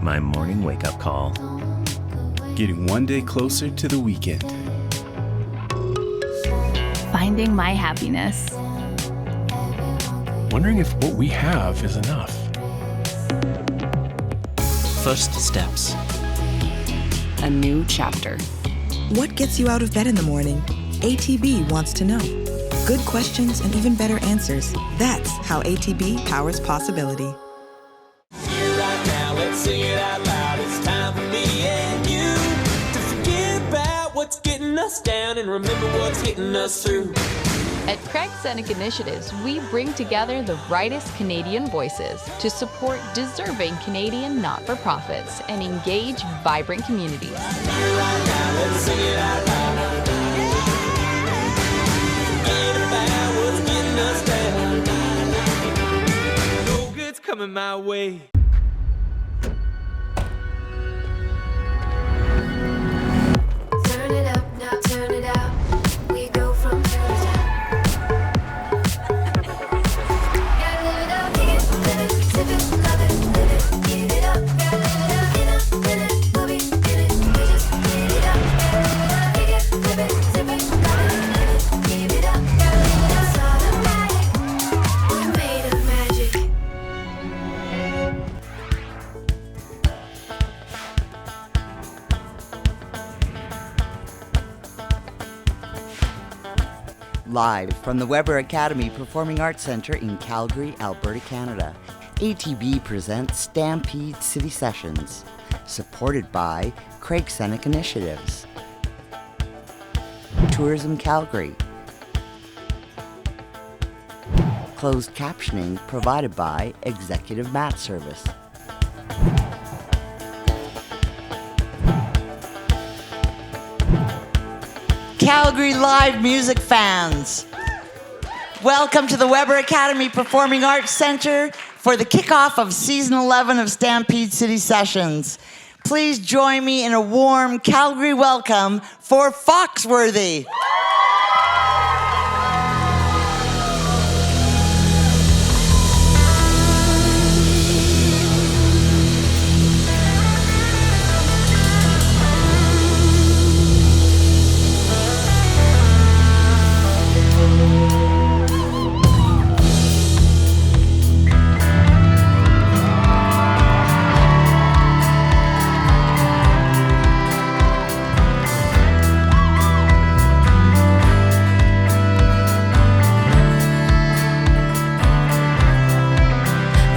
my morning wake-up call. Getting one day closer to the weekend. Finding my happiness. Wondering if what we have is enough. First steps. A new chapter. What gets you out of bed in the morning? ATB wants to know. Good questions and even better answers. That's how ATB powers possibility. Here right now, let's sing it out loud. It's time for me and you to forget about what's getting us down and remember what's getting us through. At Craig Seneca Initiatives, we bring together the brightest Canadian voices to support deserving Canadian not-for-profits and engage vibrant communities. Here right now, let's sing it out loud. Forget about what's getting us down. No good's coming my way. Turn it up, now turn it out. We go from here to town. Gotta live it up, dig it, live it, sip it, love it, live it, give it up. Gotta live it up, in a minute, we'll be in it. We just get it up, gotta live it up, dig it, live it, sip it, love it, live it, give it up. Gotta live it up, it's automatic. We're made of magic. Live from the Weber Academy Performing Arts Centre in Calgary, Alberta, Canada, ATB presents Stampede City Sessions, supported by Craig Seneca Initiatives, Tourism Calgary, closed captioning provided by Executive Mat Service. Calgary live music fans, welcome to the Weber Academy Performing Arts Centre for the kickoff of Season 11 of Stampede City Sessions. Please join me in a warm Calgary welcome for FOXX Worthee.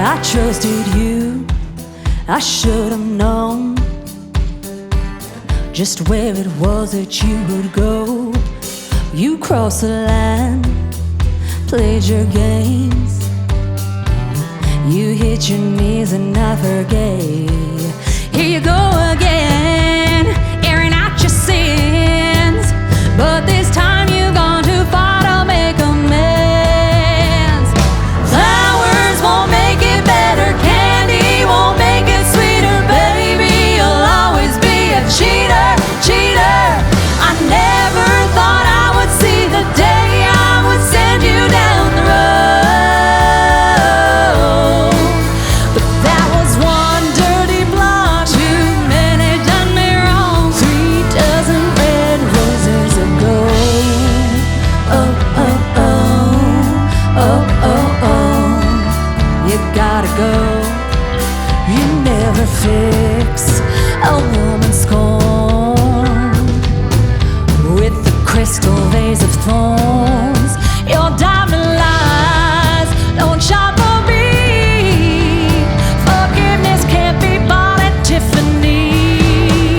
I trusted you, I should have known just where it was that you would go. You crossed the line, played your games. You hit your knees and I forgave. Here you go again, airing out your sins. But this time you've gone too far to make amends. Flowers won't make it better, candy won't make it sweeter. Baby, you'll always be a cheater, cheater. I never thought I would see the day I would send you down the road. But that was one dirty blot, too many done me wrong. 3 dozen red roses ago. Oh, oh, oh, oh, oh, oh. You gotta go. You never fix a woman's scorn with the crystal vase of thorns. Your diamond lies don't shop for me. Forgiveness can't be bought at Tiffany's.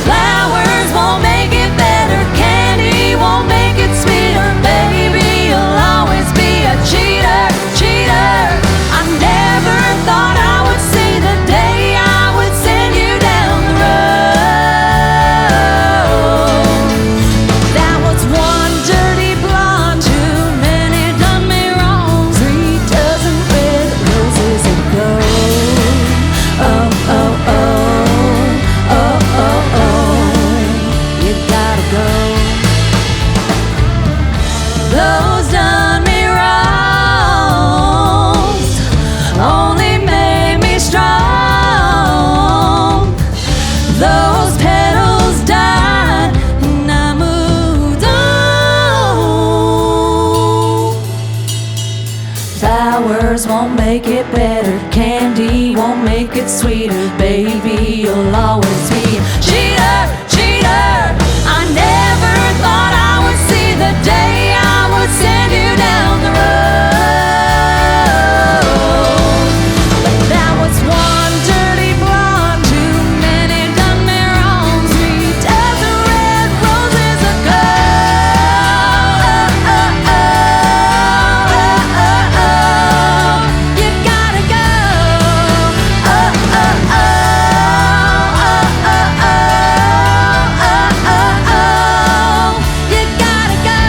Flowers won't make it better, candy won't make it sweeter. Baby, you'll always be a cheater, cheater. I never thought I would see the day I would send you down the road. That was one dirty Flowers won't make it better. Candy won't make it sweeter. Baby, you'll always be a cheater, cheater. I never thought I would see the day I would send you down the road. But that was one dirty blonde, too many done me wrong. Sweet as a red roses ago. You gotta go. You gotta go.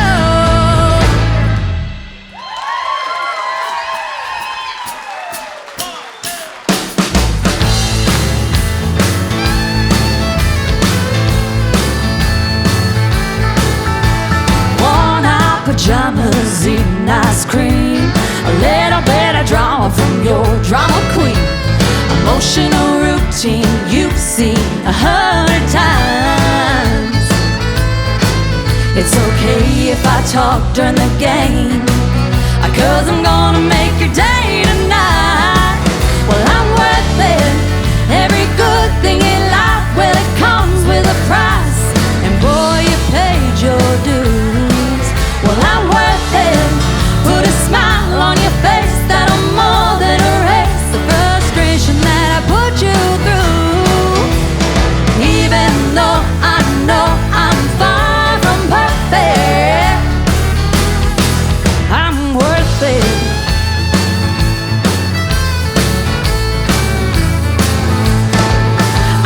Worn-out pajamas, eating ice cream. A little bit of drama from your drama queen. Emotional routine you've seen 100 times. It's okay if I talk during the game, 'cause I'm gonna make your day tonight. Well, I'm worth it. Every good thing in life, well, it comes with a price. And boy, you paid your dues. Well, I'm worth it. Put a smile on your face that'll more than erase the frustration that I put you through. Even though I know I'm far from perfect, I'm worth it.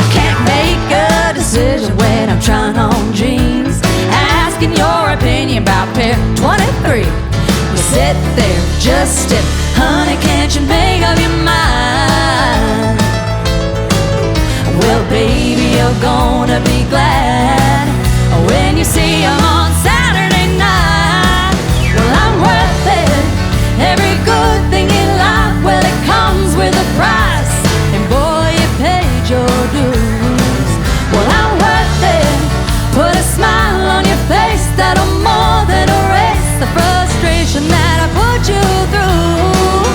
I can't make a decision when I'm trying on jeans. Asking your opinion about pair 23. You sit there, just step. Honey, can't you make up your mind? Well, baby, you're gonna be glad when you see him on Saturday night. Well, I'm worth it. Every good thing in life, well, it comes with a price. And boy, you paid your dues. Well, I'm worth it. Put a smile on your face that'll more than erase the frustration that I put you through.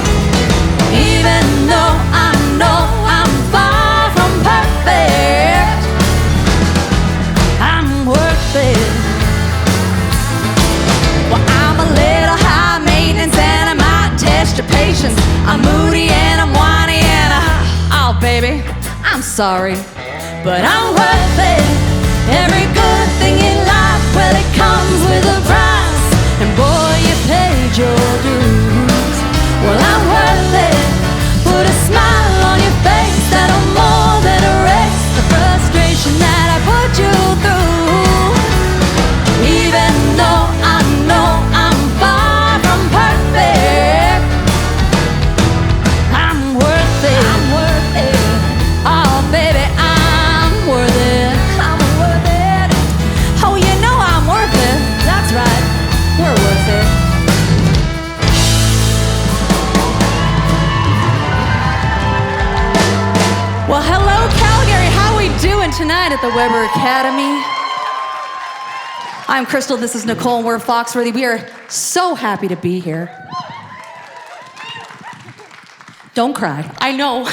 Even though I know I'm far from perfect, I'm worth it. Well, I'm a little high maintenance and I might test your patience. I'm moody and I'm whiny and oh baby, I'm sorry, but I'm worth it. Every good thing in life, well, it comes with a price. And boy, you paid your dues. Well, I'm worth it. Put a smile on your face that'll more than erase the frustration that I put you through. Even though I know I'm far from perfect, I'm worth it. I'm worth it. Oh, baby, I'm worth it. I'm worth it. Oh, you know I'm worth it. That's right. We're worth it. Well, hello, Calgary. How we doing tonight at the Weber Academy? I'm Crystal. This is Nicole, and we're FOXX Worthee. We are so happy to be here. Don't cry. I know.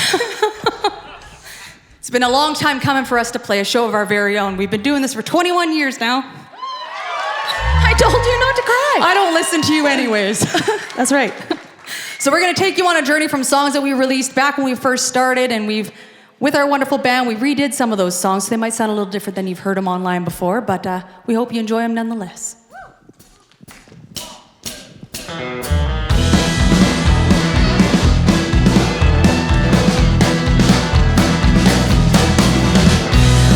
It's been a long time coming for us to play a show of our very own. We've been doing this for 21 years now. I told you not to cry. I don't listen to you anyways. That's right. So we're gonna take you on a journey from songs that we released back when we first started, and with our wonderful band, we redid some of those songs, so they might sound a little different than you've heard them online before, but we hope you enjoy them nonetheless.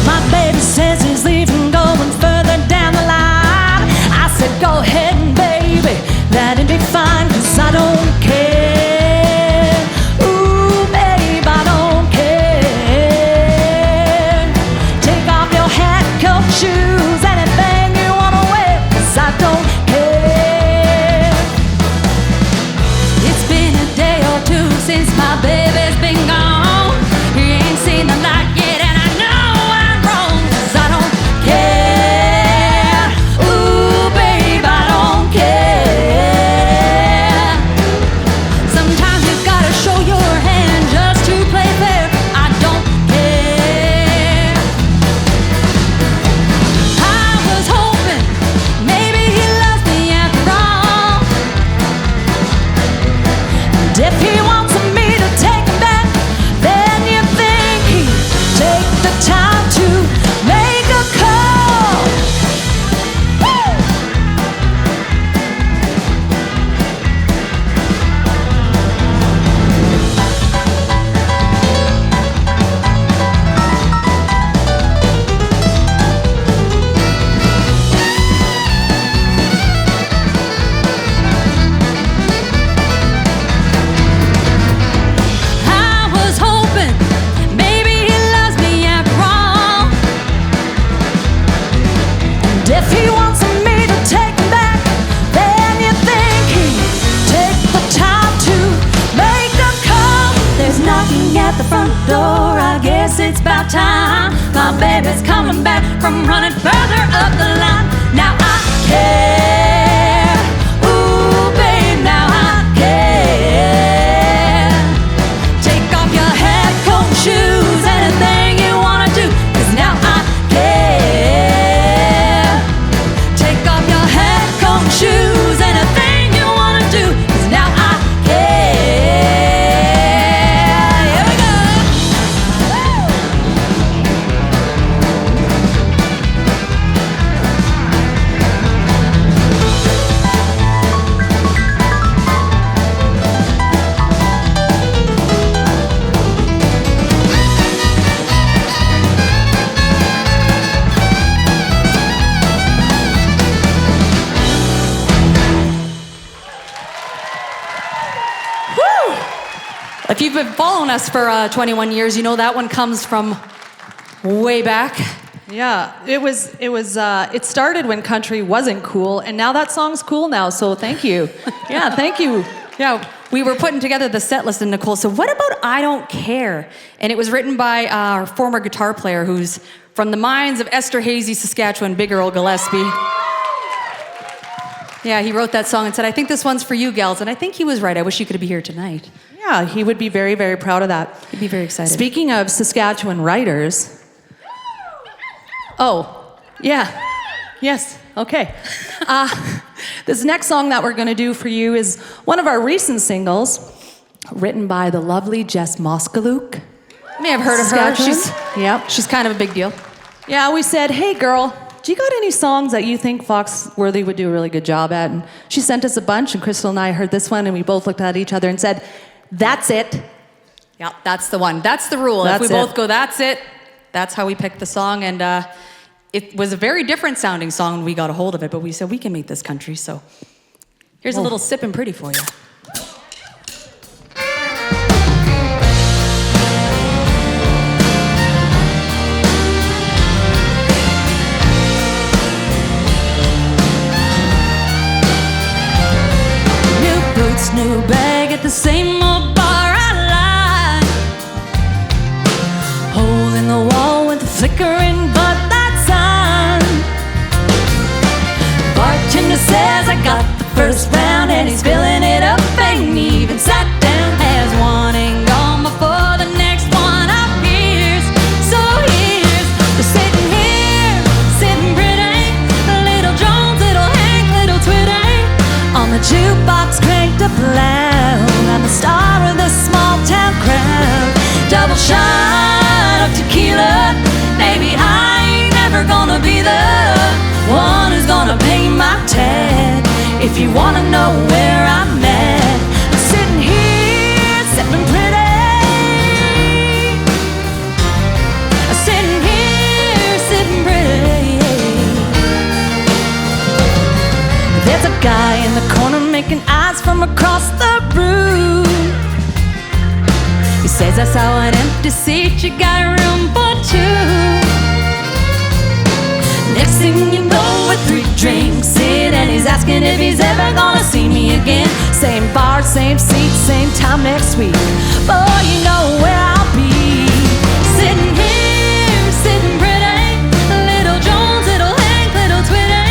My baby says he's leaving, going further down the line. I said, go ahead, baby, that'd be fine, 'cause I don't care. Ooh, babe, I don't care. Take off your hat, coat, shoes, anything you wanna wear, 'cause I don't care. It's been a day or two since my baby's been gone. He ain't seen the light yet, and I know I'm wrong, 'cause I don't care. Ooh, babe, I don't care. Sometimes you it's about time. My baby's coming back from running further up the line. Now I care. Ooh, babe, now I care. Take off your hat, coat, shoes, anything you wanna do, 'cause now I care. Take off your hat, coat, shoes, anything you wanna do, 'cause now I care. Here we go. If you've been following us for 21 years, you know that one comes from way back. Yeah, it started when country wasn't cool, and now that song's cool now, so thank you. Yeah, thank you. Yeah, we were putting together the set list, and Nicole said, what about I Don't Care? And it was written by our former guitar player who's from the mines of Esterhazy, Saskatchewan, Big Earl Gillespie. Yeah, he wrote that song and said, I think this one's for you, gals. And I think he was right. I wish you could be here tonight. Yeah, he would be very, very proud of that. He'd be very excited. Speaking of Saskatchewan writers. Oh, yeah. Yes, okay. This next song that we're going to do for you is one of our recent singles, written by the lovely Jess Moskaluk. You may have heard of her. Yep. She's kind of a big deal. Yeah, we said, hey, girl, do you got any songs that you think FOXX Worthee would do a really good job at? And she sent us a bunch, and Crystal and I heard this one, and we both looked at each other and said, that's it. Yeah, that's the one. That's the rule. That's if we it. both go, that's it, that's how we picked the song. And it was a very different sounding song when we got a hold of it, but we said we can make this country, so here's a little Sippin' Pretty for you. New boots, new bag at the same old bar I like. Hole in the wall with a flickering Bud Light sign. Bartender says I got the first round, and he's filling it up. Ain't even sat down, has one ain't gone before the next one appears. So here's we're sitting here, sitting pretty. Little Jones, little Hank, little Twitty. On the jukebox cranked up loud, I'm the star of this small town crowd. Double shot of tequila, baby, I ain't never gonna be the one who's gonna pay my tab. If you wanna know where I'm at, I'm sitting here, sipping pretty. I'm sitting here, sipping pretty. There's a guy in the corner making eyes from across the room. He says, I saw an empty seat, you got room for two. Next thing you know, we're 3 drinks in, and he's asking if he's ever gonna see me again. Same bar, same seat, same time next week. Boy, you know where I'll be. Sitting here, sitting pretty. Little Jones, little Hank, little Twitty.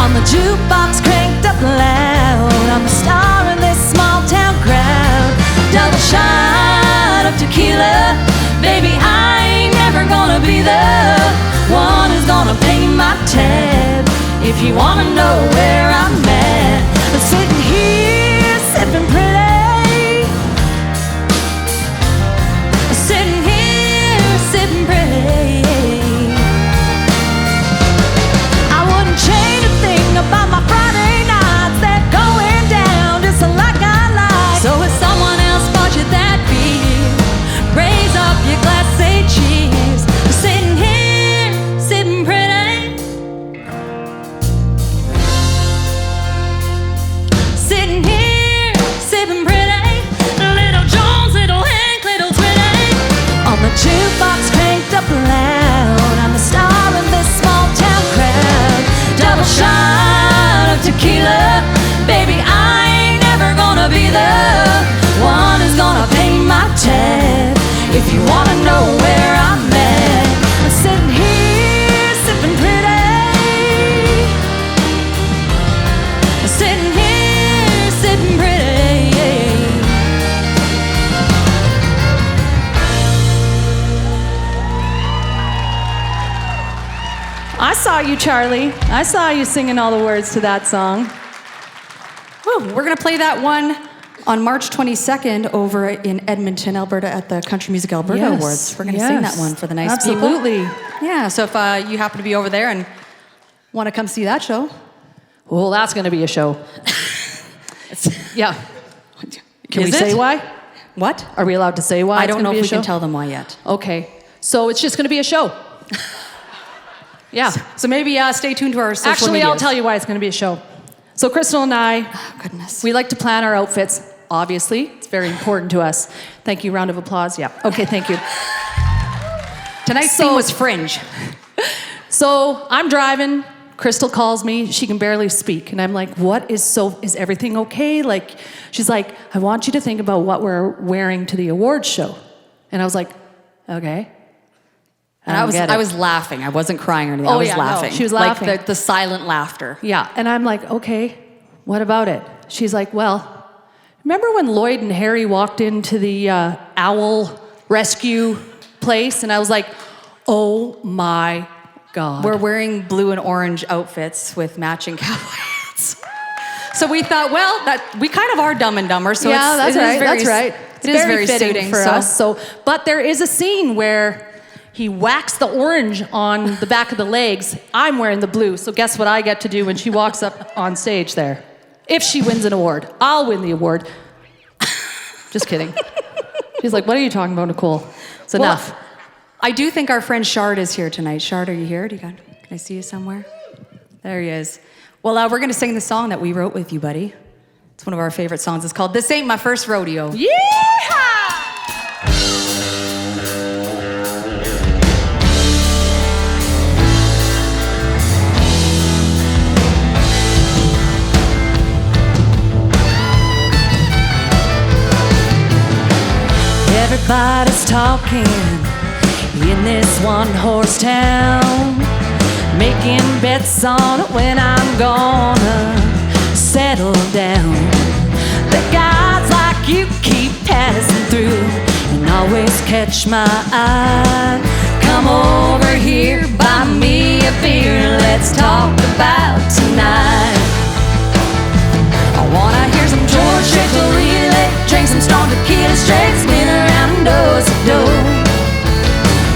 On the jukebox cranked up loud, I'm the star in this small town crowd. Double shot of tequila, baby, I ain't never gonna be the one who's gonna pay my tab. If you wanna know where I'm at, I'm sitting here, sipping pretty. I'm sitting here, sipping pretty. I wouldn't change a thing about my Friday nights. They're going down just like I like. So if someone else bought you that beer, raise up your glass, say cheers. I'm sitting here, sipping pretty. saw you, Charlie. I saw you singing all the words to that song. Woo, we're going to play that one on March 22nd over in Edmonton, Alberta at the Country Music Alberta Yes, Awards. We're going to sing that one for the nice people. Absolutely. Yeah, so if you happen to be over there and want to come see that show. Well, that's going to be a show. Yeah. Can we Is say it? why? What? Are we allowed to say why? I it's don't gonna know be if a we can show? tell them why yet. Okay. So it's just going to be a show. Yeah. So maybe stay tuned to our social Actually, medias. I'll tell you why it's going to be a show. So Crystal and I, we like to plan our outfits, obviously. It's very important to us. Thank you. Round of applause. Yeah. Okay, thank you. Tonight's theme was Fringe. So I'm driving. Crystal calls me. She can barely speak. And I'm like, is everything okay? Like, she's like, I want you to think about what we're wearing to the awards show. And I was like, okay. And I was laughing. I wasn't crying or anything. Oh, I was yeah, no, laughing. she was laughing. Like the silent laughter. Yeah. And I'm like, okay, what about it? She's like, well, remember when Lloyd and Harry walked into the owl rescue place? And I was like, oh my God. We're wearing blue and orange outfits with matching cowboy hats. So we thought, well, we kind of are Dumb and Dumber. So yeah, that's right. It is very fitting suiting for us. So, but there is a scene where he whacks the orange on the back of the legs. I'm wearing the blue. So guess what I get to do when she walks up on stage there? If she wins an award, I'll win the award. Just kidding. She's like, what are you talking about, Nicole? It's enough. I do think our friend Shard is here tonight. Shard, are you here? Can I see you somewhere? There he is. Well, we're going to sing the song that we wrote with you, buddy. It's one of our favorite songs. It's called This Ain't My First Rodeo. Yeehaw! Everybody's talking in this one-horse town, making bets on when I'm gonna settle down. The guys like you keep passing through and always catch my eye. Come over here, buy me a beer, let's talk about tonight. I wanna hear some George Strait to relay, drink some strong tequila straight, spin around and do.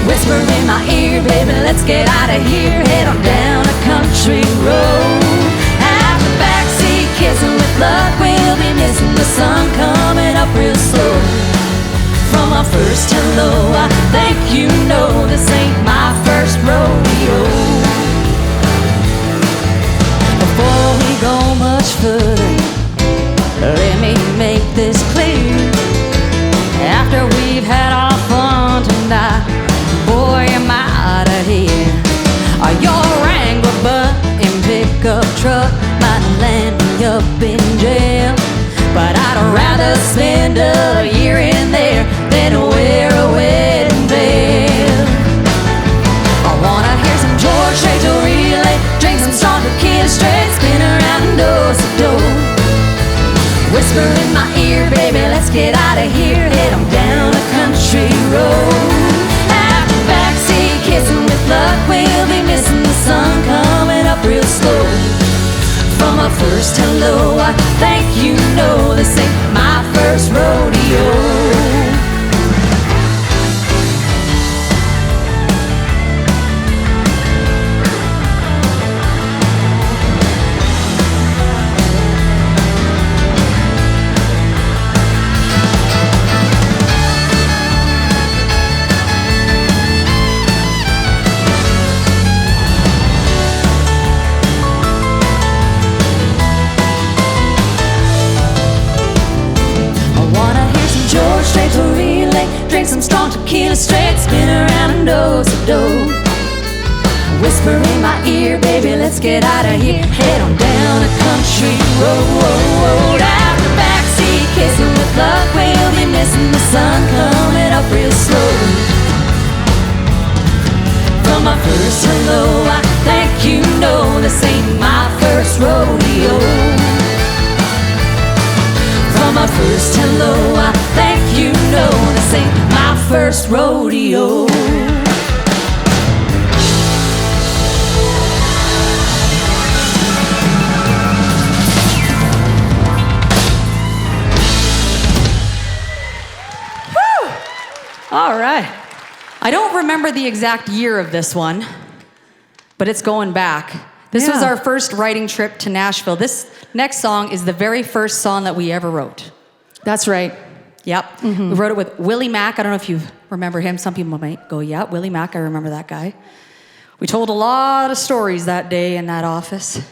Whisper in my ear, baby, let's get out of here, head on down a country road. At the backseat, kissing with luck, we'll be missing the sun coming up real slow. From our first hello, I think you know this ain't my first rodeo. Before we go much further, let me make this clear. After we've had our fun tonight, boy, am I out of here. Your Wrangler butt and pickup truck might land me up in jail, but I'd rather spend a year in there than wear a wedding veil. I wanna hear some George Strait to relay, drink some strong tequila straight, spin around and do. Whisper in my ear, baby, let's get out of here, head on down a country road. After backseat, kissing with luck, we'll be missing the sun coming up real slow. From our first hello, I think you know this ain't my first rodeo. Drink some strong tequila straight, spin around and do. Whisper in my ear, baby, let's get out of here, head on down a country road. Out the backseat, kissing with luck, we'll be missing the sun coming up real slow. From my first hello, I think you know this ain't my first rodeo. From my first hello, I think you know this ain't my first rodeo. All right. I don't remember the exact year of this one, but it's going back. This was our first writing trip to Nashville. This next song is the very first song that we ever wrote. That's right. Yep. We wrote it with Willie Mack. I don't know if you remember him. Some people might go, yeah, Willie Mack, I remember that guy. We told a lot of stories that day in that office.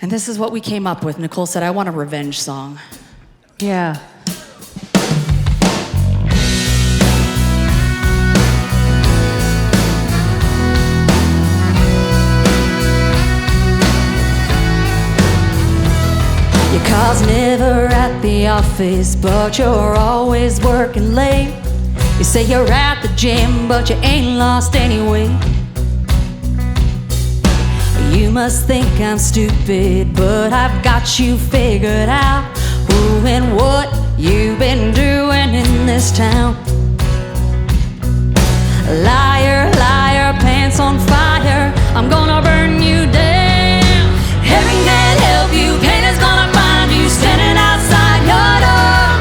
And this is what we came up with. Nicole said, I want a revenge song. Yeah. Your car's never at the office, but you're always working late. You say you're at the gym, but you ain't lost any weight. You must think I'm stupid, but I've got you figured out. Who and what you've been doing in this town. Liar, liar, pants on fire, I'm gonna burn you down. Heaven can't help you, pain is gonna find you standing outside your door.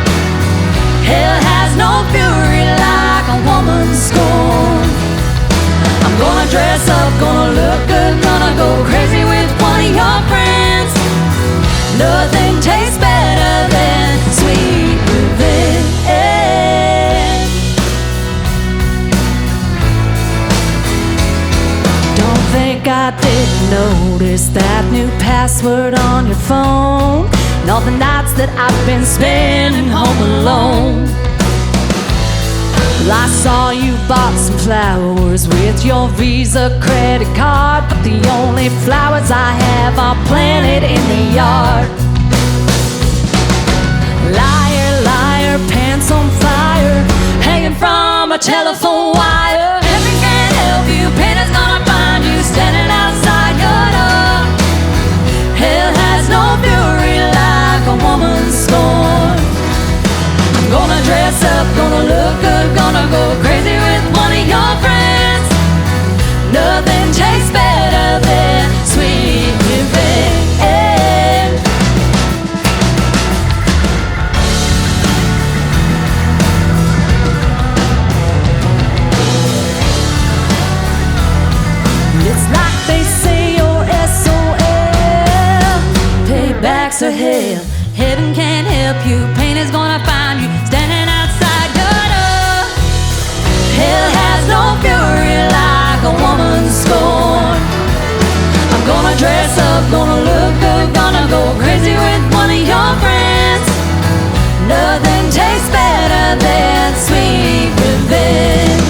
Hell has no fury like a woman's scorn. I'm gonna dress up, gonna look good, gonna go crazy with one of your friends. Nothing tastes better than sweet revenge. Don't think I didn't notice that new password on your phone. And all the nights that I've been spending home alone. Well, I saw you bought some flowers with your Visa credit card, but the only flowers I have are planted in the yard. Liar, liar, pants on fire, hanging from a telephone wire. Heaven can't help you, pain is gonna find you standing outside your door. Hell has no fury like a woman's scorn. I'm gonna dress up, gonna look good, gonna go crazy with one of your friends. Nothing tastes better than sweet revenge. It's like they say you're SOL. Payback's a hell. Heaven can't help you. Pain is gonna find you standing outside your door. Hell has no fury like a woman's scorn. I'm gonna dress up, gonna look good, gonna go crazy with one of your friends. Nothing tastes better than sweet revenge.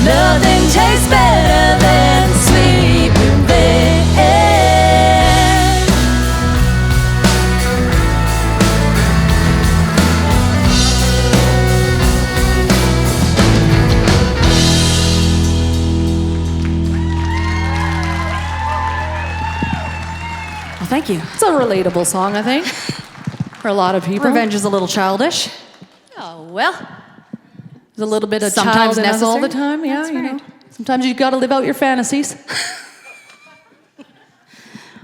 Nothing tastes better than sweet revenge. Well, thank you. It's a relatable song, I think, for a lot of people. Revenge is a little childish. Oh, well. There's a little bit of Sometimes child in us all the necessary. time. Yeah, That's you right. know. Sometimes you got to live out your fantasies.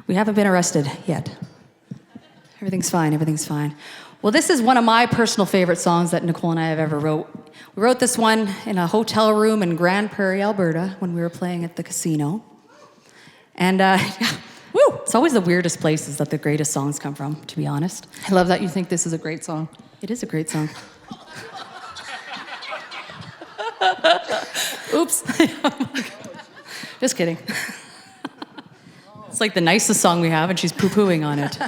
We haven't been arrested yet. Everything's fine, everything's fine. Well, this is one of my personal favorite songs that Nicole and I have ever wrote. We wrote this one in a hotel room in Grand Prairie, Alberta, when we were playing at the casino. And woo, it's always the weirdest places that the greatest songs come from, to be honest. I love that you think this is a great song. It is a great song. Oops. Just kidding. It's like the nicest song we have, and she's poo-pooing on it.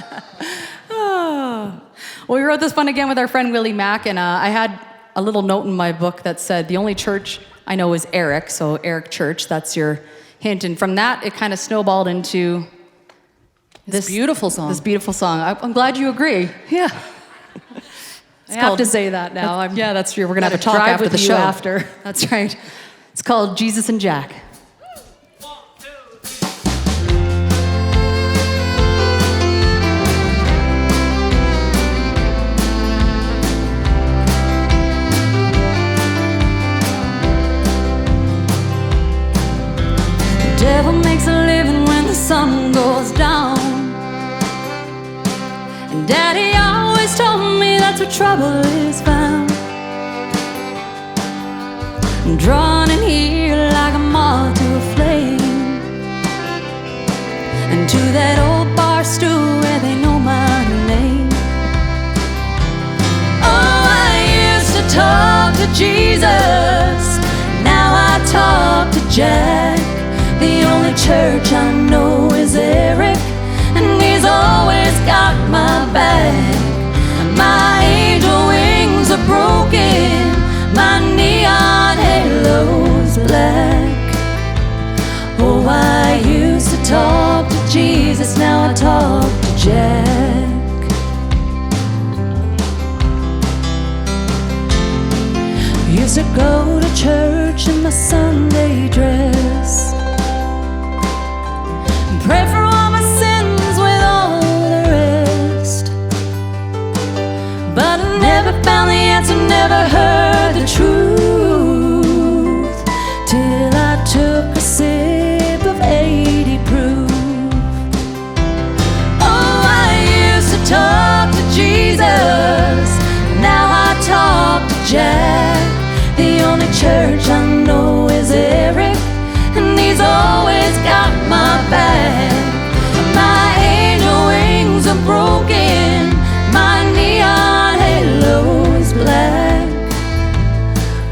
Oh. Well, we wrote this one again with our friend Willie Mack, and I had a little note in my book that said, the only church I know is Eric, so Eric Church, that's your hint. And from that, it kind of snowballed into this beautiful song. This beautiful song. I'm glad you agree. Yeah. I have to say that now. Yeah, that's true. We're going to have a talk drive after with the you show. after. That's right. It's called Jesus and Jack. The devil makes a living when the sun goes down. And Daddy always told me that's where trouble is found. I'm drawn in here like a moth to a flame, and to that old bar stool where they know my name. Oh, I used to talk to Jesus, now I talk to Jack. The only church I know is Eric, and he's always got my back. My angel wings are broken, my neon halo's black. Oh, I used to talk to Jesus, now I talk to Jack. Used to go to church in my Sunday dress, pray for all my sins with all the rest. But I never found the answer, never heard the truth, till I took a sip of 80 proof. Oh, I used to talk to Jesus, now I talk to Jack. The only church I know is Eric, and he's always got my back. My angel wings are broken, my neon halo is black.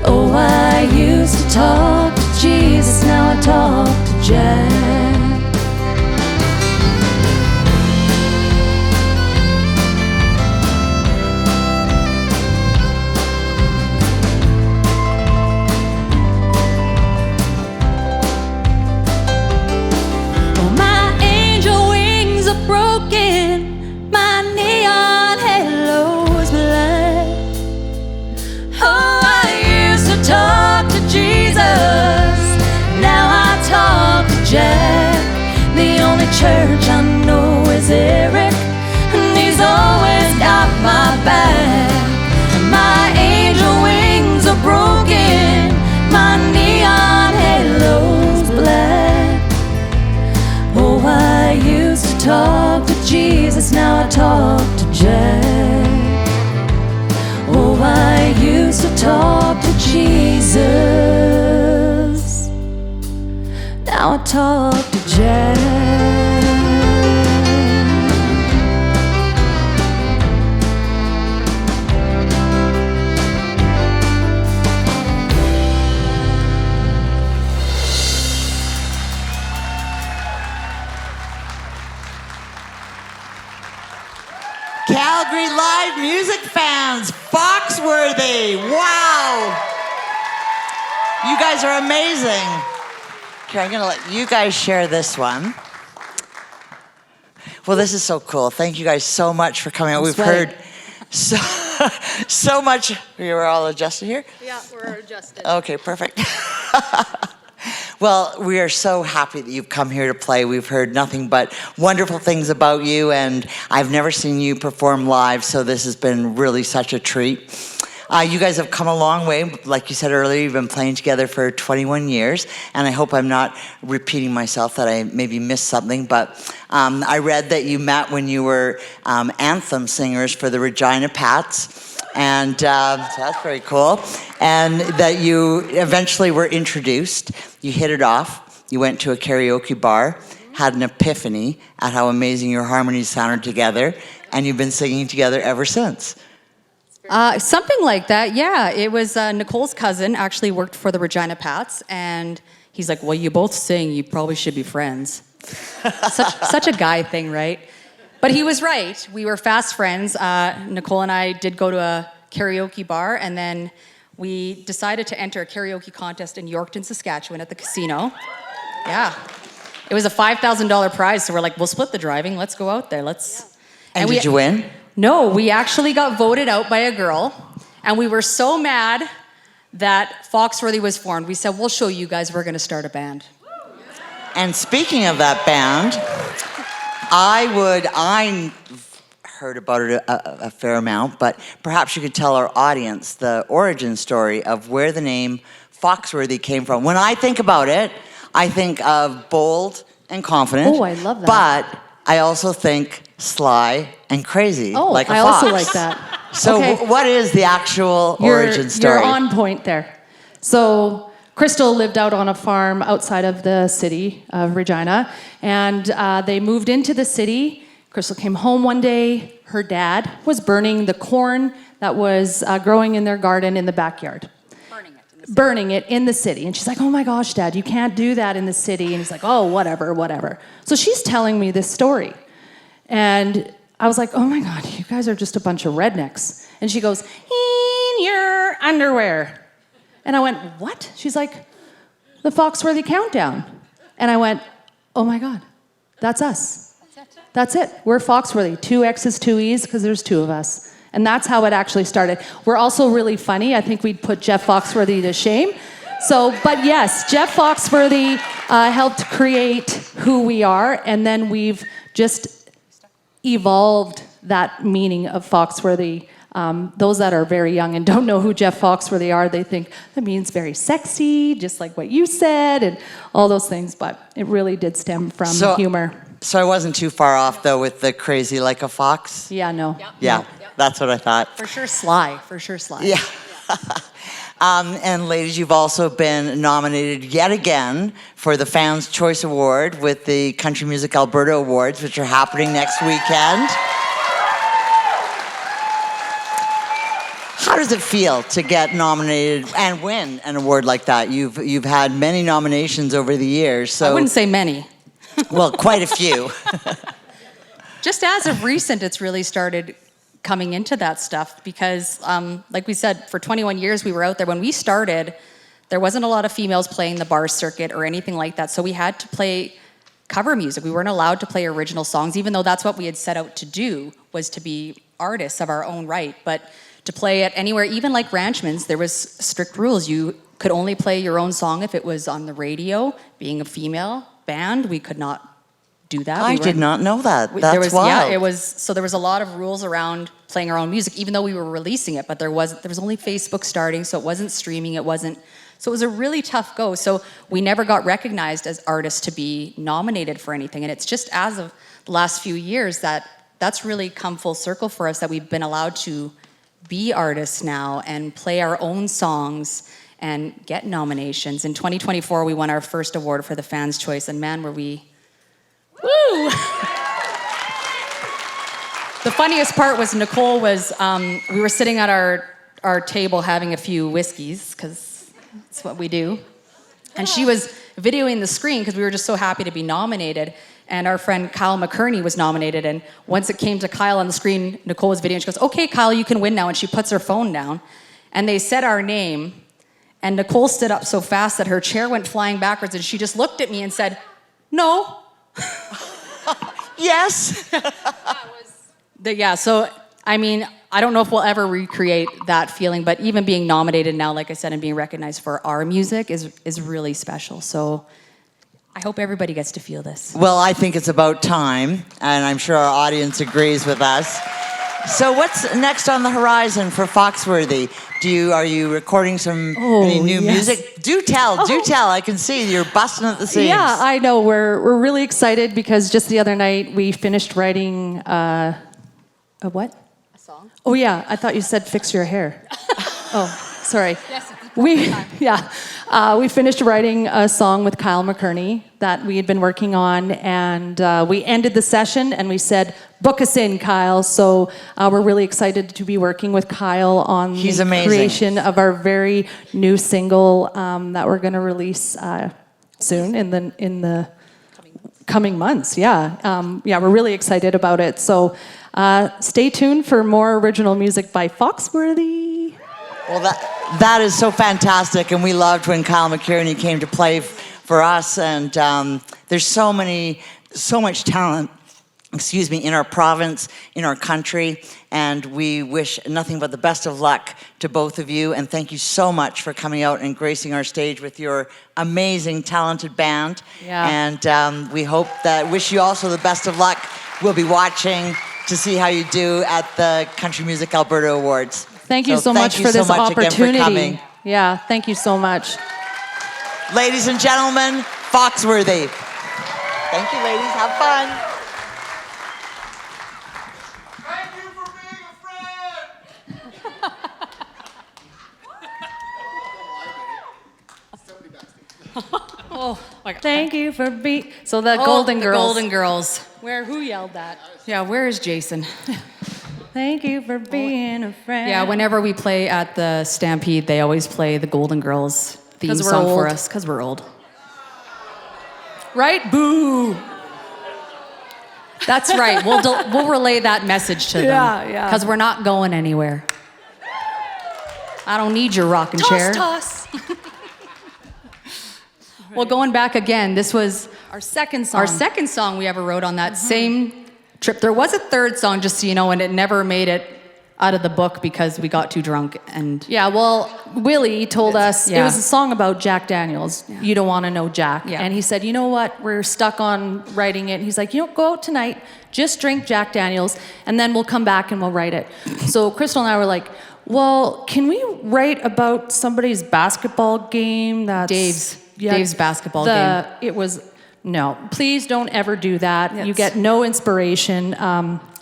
Oh, I used to talk to Jesus, now I talk to Jack. Jack. The only church I know is Eric, and he's always got my back. My angel wings are broken, my neon halo's black. Oh, I used to talk to Jesus, now I talk to Jack. Oh, I used to talk to Jesus, now I talk to Jack. Calgary live music fans, FOXX Worthee. Wow. You guys are amazing. Okay, I'm gonna let you guys share this one. Well, this is so cool. Thank you guys so much for coming out. We've heard so much. You were all adjusted here? Yeah, we're adjusted. Okay, perfect. Well, we are so happy that you've come here to play. We've heard nothing but wonderful things about you, and I've never seen you perform live, so this has been really such a treat. You guys have come a long way. Like you said earlier, you've been playing together for 21 years, and I hope I'm not repeating myself, that I maybe missed something, but I read that you met when you were anthem singers for the Regina Pats, and so that's very cool, and that you eventually were introduced. You hit it off. You went to a karaoke bar, had an epiphany at how amazing your harmonies sounded together, and you've been singing together ever since. Something like that, yeah. It was Nicole's cousin actually worked for the Regina Pats, and he's like, well, you both sing, you probably should be friends. Such a guy thing, right? But he was right. We were fast friends. Nicole and I did go to a karaoke bar, and then we decided to enter a karaoke contest in Yorkton, Saskatchewan at the casino. Yeah. It was a $5,000 prize, so we're like, we'll split the driving. Let's go out there. And did you win? No, we actually got voted out by a girl, and we were so mad that FOXX Worthee was formed. We said, we'll show you guys, we're going to start a band. And speaking of that band, I heard about it a fair amount, but perhaps you could tell our audience the origin story of where the name FOXX Worthee came from. When I think about it, I think of bold and confident. Oh, I love that. But I also think sly and crazy, like a I fox. also like that. So Okay. what is the actual origin story? You're on point there. So Crystal lived out on a farm outside of the city of Regina, and they moved into the city. Crystal came home one day. Her dad was burning the corn that was growing in their garden in the backyard. Burning it in the city. And she's like, oh my gosh, Dad, you can't do that in the city. And he's like, oh, whatever. So she's telling me this story. And I was like, oh my God, you guys are just a bunch of rednecks. And she goes, in your underwear. And I went, what? She's like, the FOXX Worthee countdown. And I went, oh my God, that's us. That's it. We're FOXX Worthee. 2 X's, 2 E's, because there's 2 of us. And that's how it actually started. We're also really funny. I think we'd put Jeff Foxworthy to shame. But yes, Jeff Foxworthy helped create who we are, and then we've just evolved that meaning of Foxworthy. Those that are very young and don't know who Jeff Foxworthy are, they think that means very sexy, just like what you said, and all those things. But it really did stem from humor. So I wasn't too far off, though, with the crazy like a fox? Yeah, no. Yeah. That's what I thought. For sure sly. Yeah. And ladies, you've also been nominated yet again for the Fans' Choice Award with the Country Music Alberta Awards, which are happening next weekend. How does it feel to get nominated and win an award like that? You've had many nominations over the years. So I wouldn't say many. Well, quite a few. Just as of recent, it's really started coming into that stuff because, like we said, for 21 years we were out there. When we started, there wasn't a lot of females playing the bar circuit or anything like that, so we had to play cover music. We weren't allowed to play original songs, even though that's what we had set out to do, was to be artists of our own right. But to play it anywhere, even like Ranchman's, there was strict rules. You could only play your own song if it was on the radio. Being a female band, we could not do that. I did not know that. That's wild. Yeah, it was. So there was a lot of rules around playing our own music, even though we were releasing it. But there was only Facebook starting, so it wasn't streaming. It wasn't. So it was a really tough go. So we never got recognized as artists to be nominated for anything. And it's just as of the last few years that's really come full circle for us, that we've been allowed to be artists now and play our own songs and get nominations. In 2024, we won our first award for the Fans' Choice, and man, were we. Woo! The funniest part was Nicole was, we were sitting at our table having a few whiskeys, because that's what we do. And she was videoing the screen because we were just so happy to be nominated. And our friend Kyle McKerney was nominated. And once it came to Kyle on the screen, Nicole was videoing. She goes, okay, Kyle, you can win now. And she puts her phone down. And they said our name. And Nicole stood up so fast that her chair went flying backwards. And she just looked at me and said, no. Yes. Yeah, so, I mean, I don't know if we'll ever recreate that feeling, but even being nominated now, like I said, and being recognized for our music is really special. So I hope everybody gets to feel this. Well, I think it's about time, and I'm sure our audience agrees with us. So what's next on the horizon for FOXX Worthee? Are you recording any new music? Do tell. I can see you're busting at the seams. Yeah, I know. We're really excited because just the other night we finished writing a what? A song? Oh yeah, I thought you said fix your hair. Oh, sorry. Yes, we finished writing a song with Kyle McKerney that we had been working on, and we ended the session and we said, book us in, Kyle. So we're really excited to be working with Kyle on the creation of our very new single that we're going to release soon in the coming months. Yeah, we're really excited about it. So stay tuned for more original music by FOXX Worthee. Well, that is so fantastic, and we loved when Kyle McKerney came to play for us. And there's so much talent, in our province, in our country, and we wish nothing but the best of luck to both of you. And thank you so much for coming out and gracing our stage with your amazing, talented band. Yeah. And we wish you also the best of luck. We'll be watching to see how you do at the Country Music Alberta Awards. Thank you so much for this opportunity. Yeah, thank you so much. Ladies and gentlemen, FOXX Worthee. Thank you, ladies. Have fun. Thank you for being a friend! Oh, Thank you for being. So the Golden Girls. The Golden Girls. Who yelled that? Yeah, where is Jason? Thank you for being a friend. Yeah, whenever we play at the Stampede, they always play the Golden Girls theme 'Cause we're song for old. us because we're old. Right? Boo. That's right. We'll relay that message to them. Yeah. Because we're not going anywhere. I don't need your rocking chair. Toss. Well, going back again, this was Our second song. our second song we ever wrote on that same trip. There was a third song, just so you know, and it never made it out of the book because we got too drunk. And Yeah, well, Willie told us it yeah. was a song about Jack Daniels. You don't want to know Jack. Yeah. And he said, you know what? We're stuck on writing it. He's like, go out tonight, just drink Jack Daniels, and then we'll come back and we'll write it. So Crystal and I were like, well, can we write about somebody's basketball game? That's Dave's basketball game. It was, no, please don't ever do that. Yes. You get no inspiration.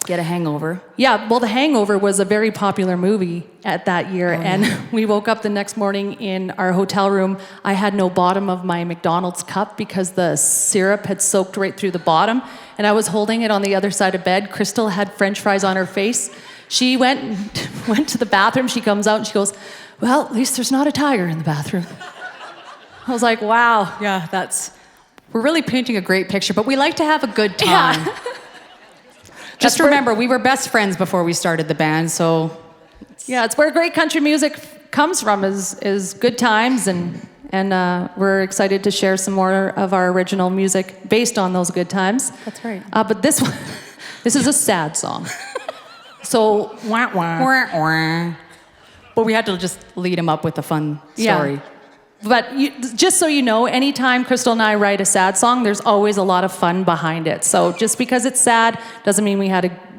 Get a hangover. Yeah, well, The Hangover was a very popular movie at that year, and we woke up the next morning in our hotel room. I had no bottom of my McDonald's cup because the syrup had soaked right through the bottom, and I was holding it on the other side of bed. Crystal had French fries on her face. She went to the bathroom. She comes out and she goes, well, at least there's not a tiger in the bathroom. I was like, wow. Yeah, we're really painting a great picture, but we like to have a good time. Yeah. Just remember, we were best friends before we started the band, so... Yeah, it's where great country music comes from, is good times, and we're excited to share some more of our original music based on those good times. That's right. But this one, this is a sad song. So, wah, wah. But we had to just lead him up with a fun story. Yeah. But just so you know, anytime Crystal and I write a sad song, there's always a lot of fun behind it. So just because it's sad doesn't mean we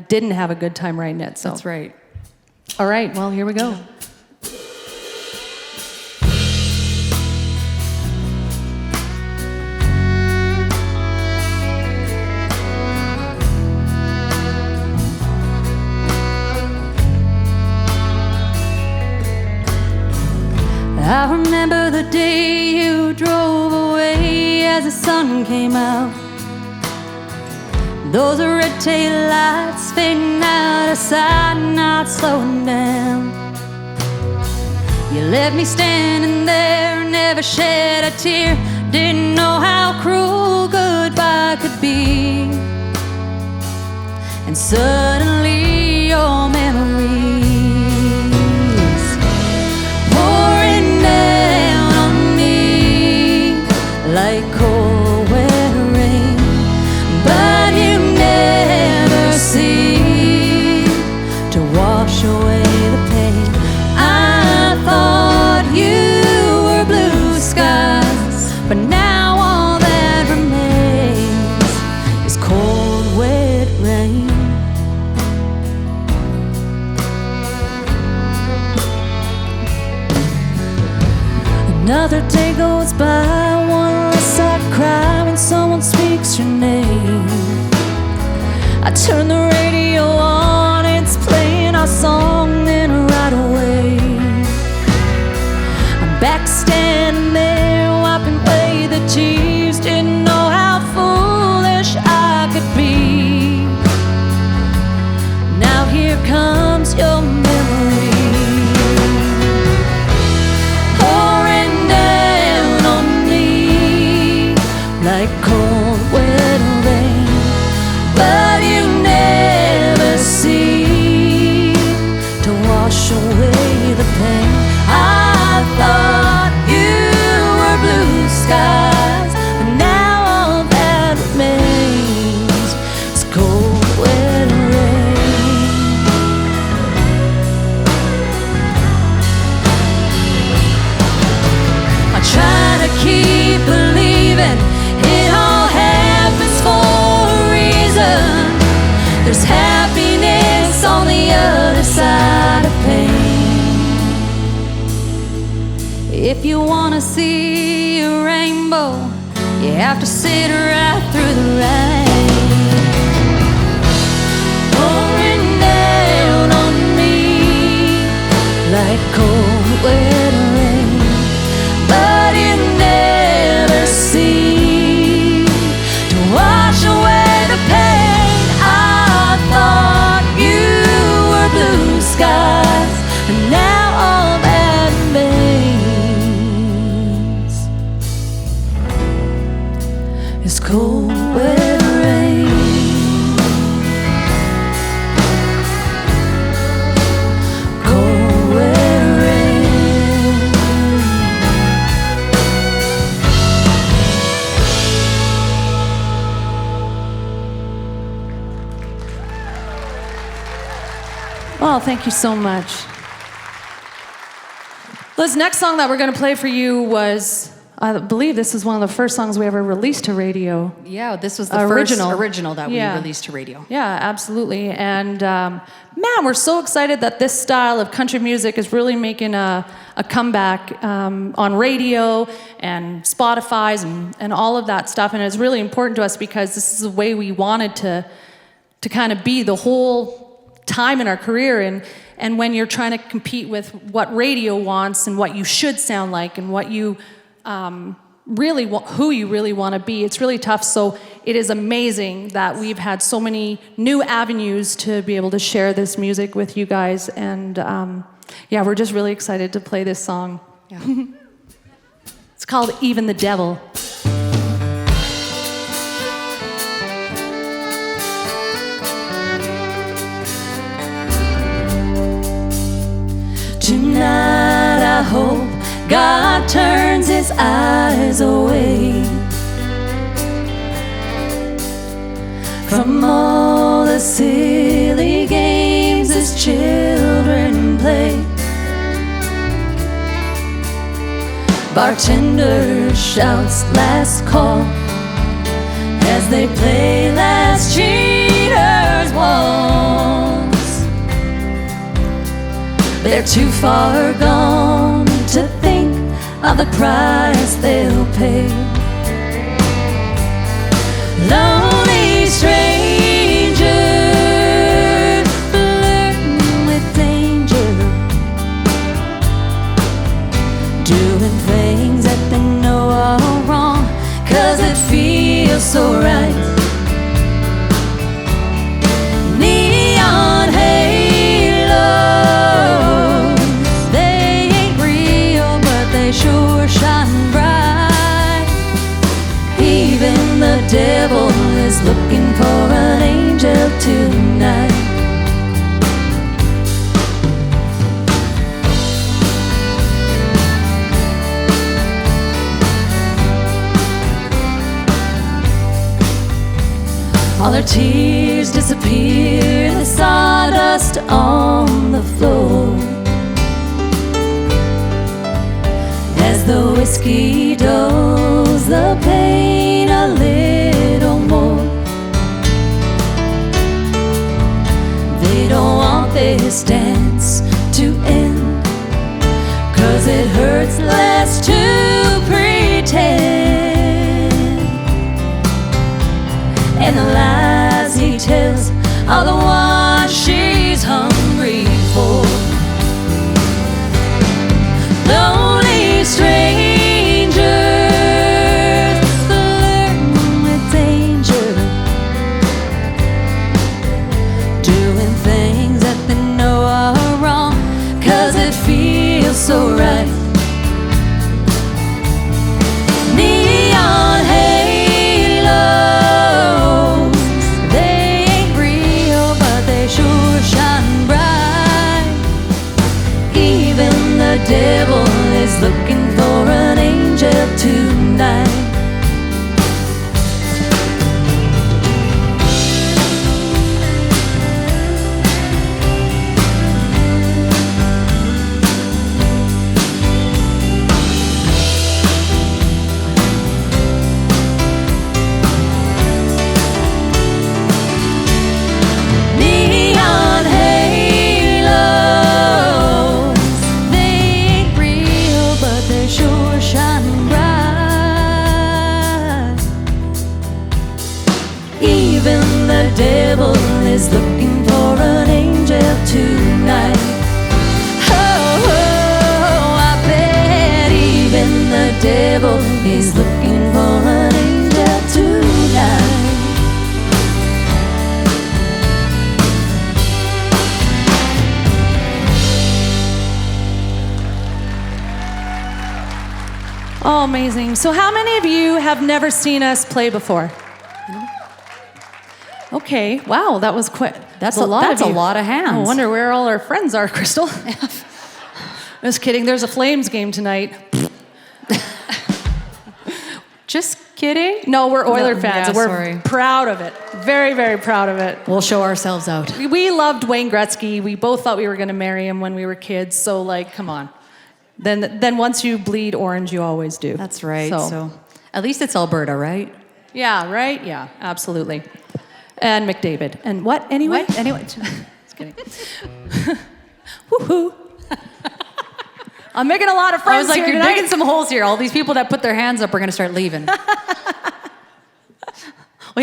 didn't have a good time writing it. So. That's right. All right, well, here we go. I remember the day you drove away as the sun came out. Those red tail lights fading out of sight, not slowing down. You left me standing there, never shed a tear. Didn't know how cruel goodbye could be. And suddenly your memories pouring down on me like cold wet rain. But you never seem to wash away the pain. I thought you were blue skies, but now all that remains is cold wet rain. Another day goes by, one less I cry when someone speaks your name. I turn the radio on, it's playing our song, then right away I'm back standing there, wiping away the tears. Didn't know how foolish I could be. Now here comes your memory pouring down on me like cold wet rain. But you never seem to wash away the pain. I thought you were blue skies, but now all that remains is cold wet rain. I try to keep believing it all happens for a reason. There's happiness on the other side of pain. If you wanna see a rainbow, you have to sit right through the rain. Pouring down on me like cold wet rain. But you never thank you so much. This next song that we're going to play for you was, I believe this is one of the first songs we ever released to radio. Yeah, this was the first original that we released to radio. Yeah, absolutely. And man, we're so excited that this style of country music is really making a comeback on radio and Spotify's and all of that stuff. And it's really important to us because this is the way we wanted to kind of be the whole time in our career. And when you're trying to compete with what radio wants and what you should sound like and what you really who you really want to be, it's really tough. So it is amazing that we've had so many new avenues to be able to share this music with you guys. And yeah, we're just really excited to play this song. Yeah. It's called Even the Devil. Tonight I hope God turns his eyes away from all the silly games his children play. Bartender shouts last call as they play last cheater's waltz. They're too far gone to think of the price they'll pay. Lonely stranger flirting with danger, doing things that they know are wrong, 'cause it feels so right. Neon halos, they ain't real, but they sure shine bright. Even the devil is looking for an angel tonight. All their tears disappear in the sawdust on the floor as the whiskey dulls the pain a little more. They don't want this dance to end, 'cause it hurts less to pretend. And the lies he tells are the ones she's hungry for. Lonely strangers flirting with danger, doing things that they know are wrong, 'cause it feels so right. Neon halos, they ain't real, but they sure shine bright. Even the devil is looking for an angel tonight. Neon halos, they ain't real, but they sure shine bright. Even the devil is looking for an angel tonight. Oh, I bet even the devil is looking for an angel tonight. Oh, amazing. So how many of you have never seen us play before? Okay, wow, that was quick. That's a lot of hands. I wonder where all our friends are, Crystal. Just kidding, there's a Flames game tonight. Just kidding? No, we're Oiler No, fans. yeah, We're sorry. proud of it. Very, very proud of it. We'll show ourselves out. We loved Wayne Gretzky. We both thought we were going to marry him when we were kids. So, like, come on. Then once you bleed orange, you always do. That's right. So at least it's Alberta, right? Yeah, right? Yeah, absolutely. And McDavid. And what? Anyway? What? Anyway. Just kidding. Woohoo. I'm making a lot of friends I was like, here you're tonight. digging some holes here. All these people that put their hands up are going to start leaving. Well,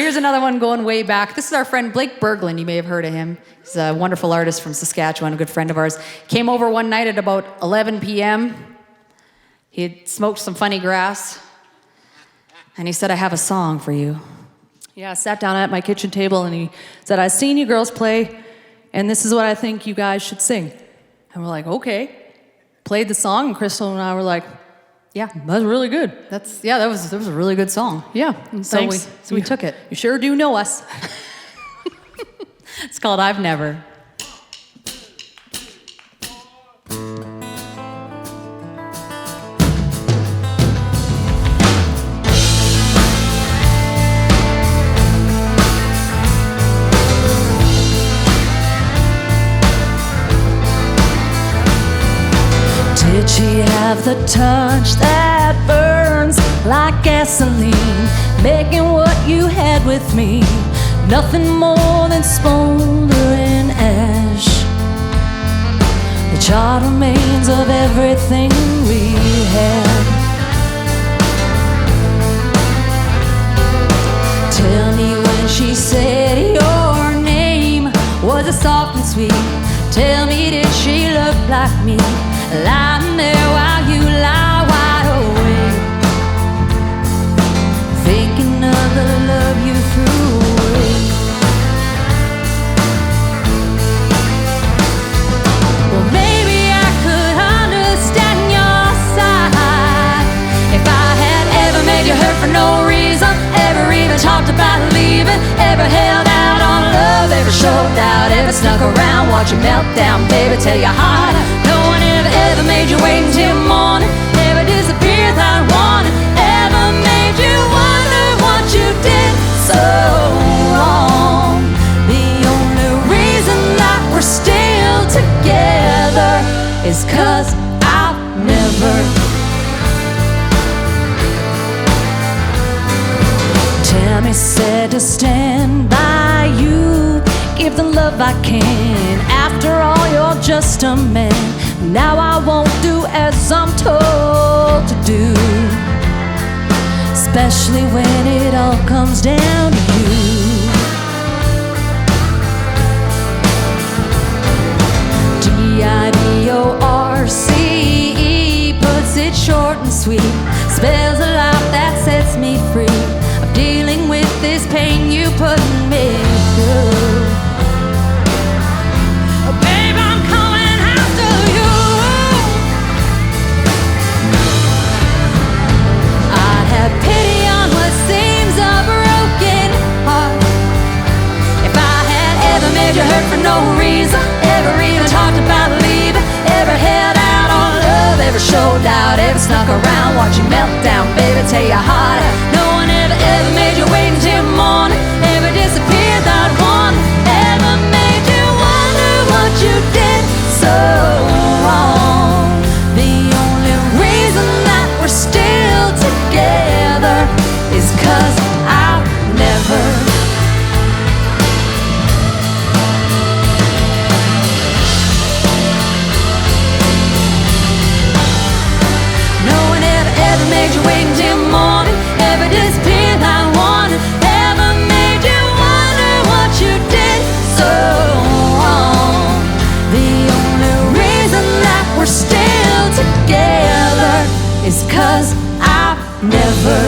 here's another one going way back. This is our friend Blake Berglund. You may have heard of him. He's a wonderful artist from Saskatchewan, a good friend of ours. Came over one night at about 11 p.m. He had smoked some funny grass. And he said, I have a song for you. Yeah, sat down at my kitchen table and he said, I've seen you girls play, and this is what I think you guys should sing. And we're like, okay. Played the song, and Crystal and I were like, yeah, that's really good. That was a really good song. Yeah, So we took it. You sure do know us. It's called I've Never. Did she have the touch that burns like gasoline, making what you had with me nothing more than smoldering ash? The charred remains of everything we had. Tell me when she said your name, was it soft and sweet? Tell me, did she look like me, lying there while you lie wide awake, thinking of the love you threw away? Well, maybe I could understand your side if I had ever made you hurt for no reason, ever even talked about leaving, ever held out on love, ever showed out, ever snuck around, watch you melt down, baby, tell you hard. No one ever made you wait until morning, never disappeared without warning, ever made you wonder what you did so wrong. The only reason that we're still together is 'cause I've never. Tammy said to stand by you, give the love I can. After all, you're just a man. Now I won't do as I'm told to do, especially when it all comes down to you. DIVORCE puts it short and sweet, spells a life that sets me free of dealing with this pain you put me through. Oh, babe, I'm coming after you. I have pity on what seems a broken heart. If I had ever made you hurt for no reason, ever even talked about leaving, ever held out on love, ever showed out, ever snuck around, watch you melt down, baby, tear your heart out. No one ever made you wait until morning, ever disappeared without warning, ever made you wonder what you did so wrong. The only reason that we're still together is 'cause I've never. No one ever made you wait until morning, ever disappeared without warning, ever made you wonder what you did so wrong. The only reason that we're still together is 'cause I've never.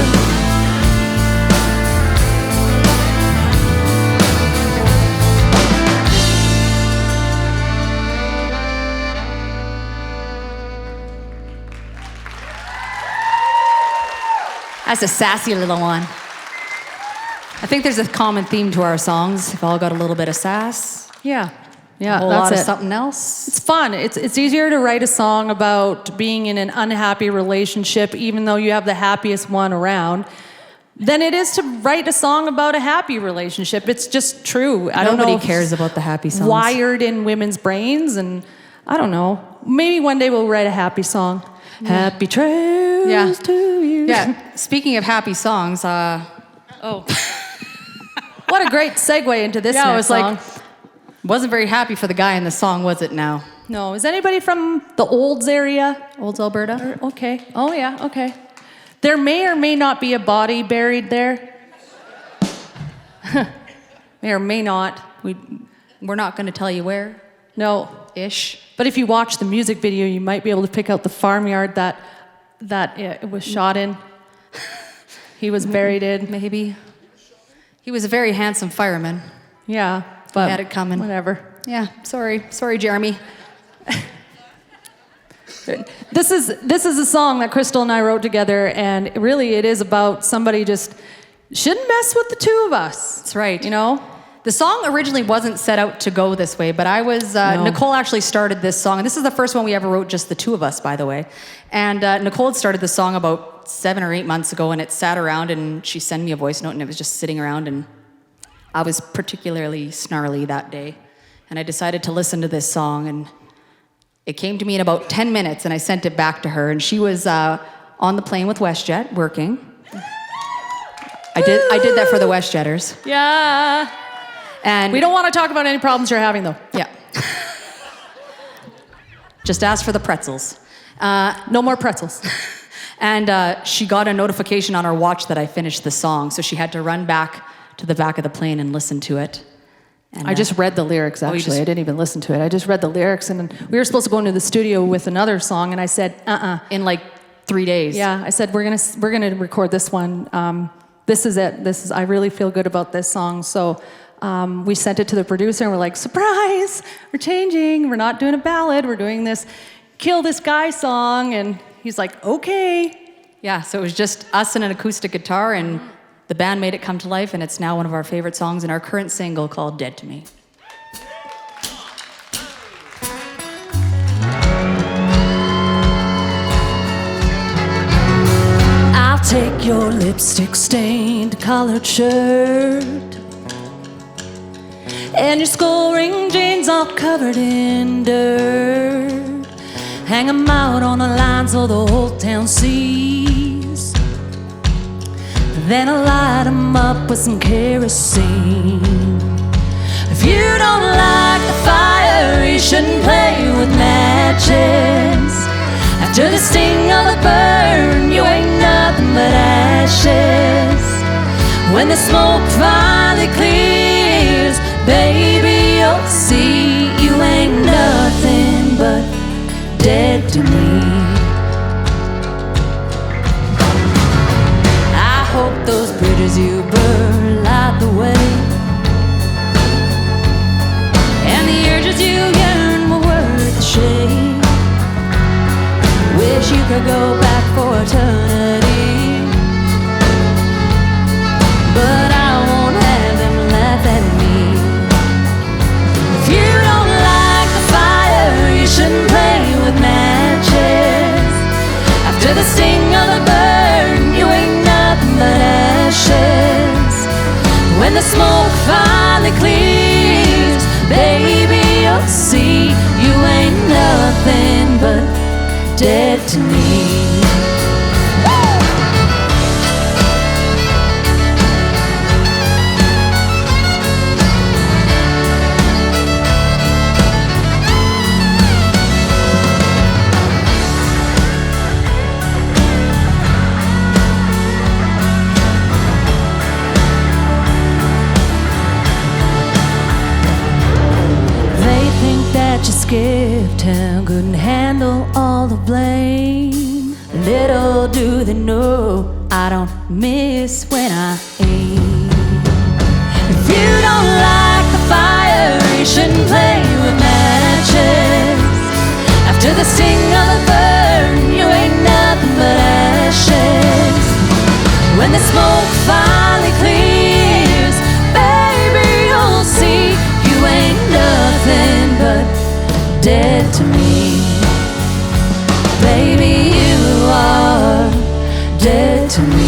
That's a sassy little one. I think there's a common theme to our songs. We've all got a little bit of sass. Yeah. Yeah, A whole that's lot of it. something else. It's fun. It's easier to write a song about being in an unhappy relationship, even though you have the happiest one around. than it is to write a song about a happy relationship. It's just true. I don't know. Nobody if cares it's about the happy songs. wired in women's brains, and I don't know. Maybe one day we'll write a happy song. Happy trails to you. Yeah. Speaking of happy songs, What a great segue into this I next was song. like, wasn't very happy for the guy in the song, was it now? No, is anybody from the Olds area? Olds, Alberta? Okay. Oh, yeah, okay. There may or may not be a body buried there. May or may not. We're not going to tell you where. No. Ish. But if you watch the music video, you might be able to pick out the farmyard that it was shot in. He was buried in. Maybe. He was a very handsome fireman. Yeah, but He had it coming. whatever. Yeah, sorry, Jeremy. This is a song that Crystal and I wrote together, and really it is about somebody just shouldn't mess with the two of us. That's right. You know? The song originally wasn't set out to go this way, but I was, No. Nicole actually started this song, and this is the first one we ever wrote, just the two of us, by the way. And Nicole had started the song about 7 or 8 months ago, and it sat around, and she sent me a voice note, and it was just sitting around, and I was particularly snarly that day. And I decided to listen to this song, and it came to me in about 10 minutes, and I sent it back to her, and she was on the plane with WestJet, working. I did that for the WestJetters. Yeah. And We don't want to talk about any problems you're having, though. Yeah. Just ask for the pretzels. No more pretzels. And she got a notification on her watch that I finished the song, so she had to run back to the back of the plane and listen to it. And, I just read the lyrics, you actually. just- I didn't even listen to it. I just read the lyrics, and we were supposed to go into the studio with another song, and I said, in like 3 days. Yeah, I said, we're gonna record this one. This is it. I really feel good about this song. So we sent it to the producer, and we're like, surprise, we're changing. We're not doing a ballad. We're doing this Kill This Guy song. And he's like, okay. Yeah, so it was just us and an acoustic guitar, and the band made it come to life, and it's now one of our favorite songs in our current single called Dead to Me. I'll take your lipstick stained collared shirt and your skull ring jeans all covered in dirt. Hang 'em out on a line so the whole town sees. Then I light 'em up with some kerosene. If you don't like the fire, you shouldn't play with matches. After the sting of the burn, you ain't nothing but ashes. When the smoke finally clears, baby, you'll see you ain't nothing but dead to me. I hope those bridges you burn light the way, and the urges you yearn were worth the shade. Wish you could go back for eternity, but I won't have them laugh at me. If you don't like the fire, you shouldn't play with matches. After the sting of the burn, you ain't nothing but ashes. When the smoke finally clears, baby, you'll see you ain't nothing but dead to me. They think that you skipped town, couldn't handle all the blame. Little do they know I don't miss when I aim. If you don't like the fire, you shouldn't play with matches. After the sting of the burn, you ain't nothing but ashes. When the smoke finally clears, baby, you'll see you ain't nothing but dead to me. Baby, you are dead to me.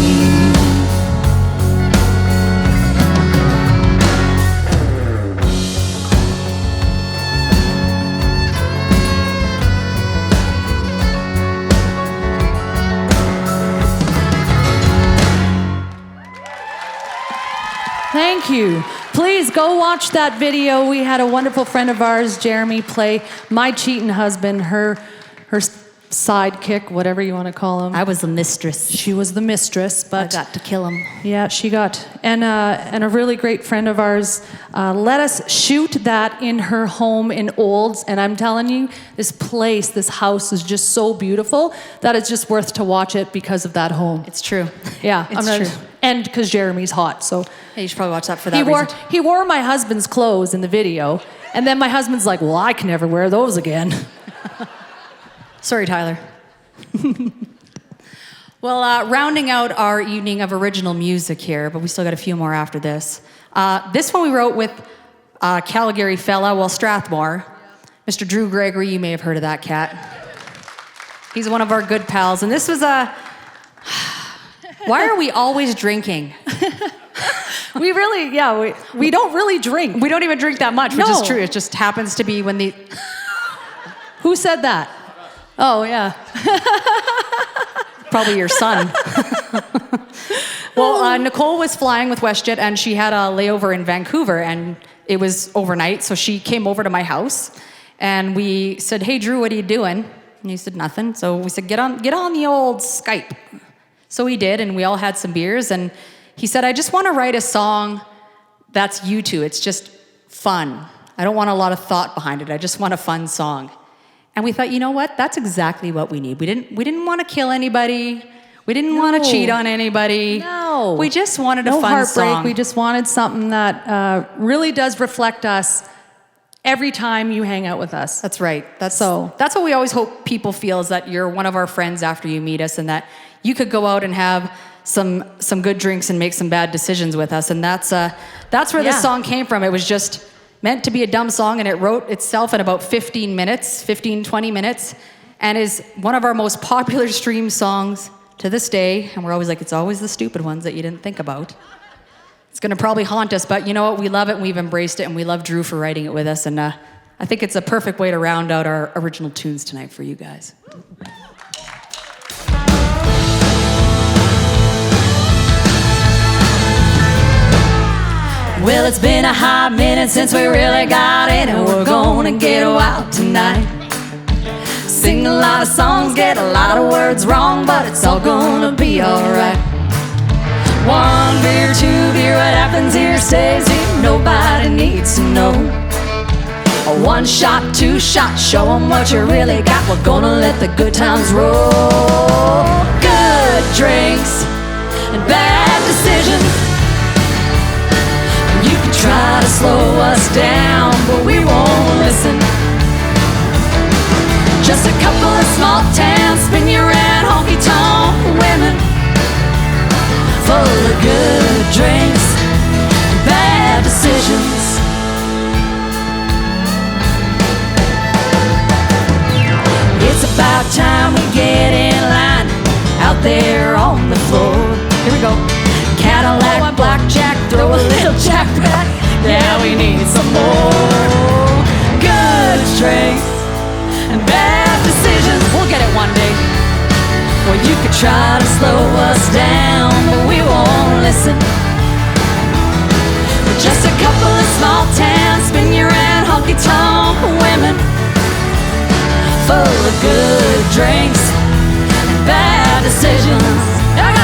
Thank you. Please go watch that video. We had a wonderful friend of ours, Jeremy, play my cheating husband, her sidekick, whatever you want to call him. I was the mistress. She was the mistress, but I got to kill him. Yeah, she got, and a really great friend of ours let us shoot that in her home in Olds, and I'm telling you, this house is just so beautiful that it's just worth to watch it because of that home. It's true. Yeah, it's true. And because Jeremy's hot, so. Hey, you should probably watch that for that reason. He wore my husband's clothes in the video, and then my husband's like, well, I can never wear those again. Sorry, Tyler. Well, rounding out our evening of original music here, but we still got a few more after this. This one we wrote with Calgary fella, Strathmore. Mr. Drew Gregory, you may have heard of that cat. He's one of our good pals, and this was a... Why are we always drinking? We don't really drink. We don't even drink that much, which is true. It just happens to be when the... Who said that? Oh, yeah. Probably your son. Well, Nicole was flying with WestJet, and she had a layover in Vancouver, and it was overnight, so she came over to my house, and we said, hey, Drew, what are you doing? And he said, nothing. So we said, get on the old Skype. So he did, and we all had some beers, and he said, I just want to write a song that's you two. It's just fun. I don't want a lot of thought behind it. I just want a fun song. And we thought, you know what? That's exactly what we need. We didn't want to kill anybody. We didn't want to cheat on anybody. No. We just wanted a fun heartbreak. song. We just wanted something that really does reflect us every time you hang out with us. That's right. That's what we always hope people feel, is that you're one of our friends after you meet us, and that you could go out and have some good drinks and make some bad decisions with us. And that's where this song came from. It was just meant to be a dumb song, and it wrote itself in about 20 minutes, and is one of our most popular stream songs to this day. And we're always like, it's always the stupid ones that you didn't think about. It's gonna probably haunt us, but you know what? We love it, and we've embraced it, and we love Drew for writing it with us, and I think it's a perfect way to round out our original tunes tonight for you guys. Well, it's been a hot minute since we really got in, and we're gonna get wild tonight. Sing a lot of songs, get a lot of words wrong, but it's all gonna be alright. 1 beer, 2 beer, what happens here stays here, nobody needs to know. 1 shot, 2 shots, show them what you really got. We're gonna let the good times roll. Good drinks and bad decisions. You can try to slow us down, but we won't listen. Just a couple of small towns, spin you around, honky-tonk women, full of good drinks and bad decisions. It's about time we get in line, out there on the floor. Here we go. Cadillac, blackjack, throw a little jackpot. Yeah, we need some more. Good drinks and bad decisions. We'll get it one day. Well, you could try to slow us down, but we won't listen. We're just a couple of small towns, spin you around, honky-tonk women, full of good drinks and bad decisions. Here we go.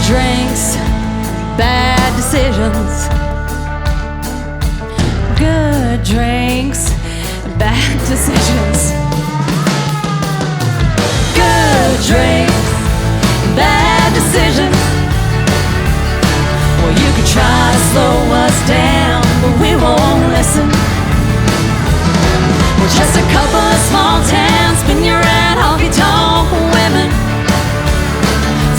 Drinks, bad decisions. Good drinks, bad decisions. Good drinks, bad decisions. Well, you could try to slow us down, but we won't listen. We're just a couple of small towns, spin you around, honky-tonk women,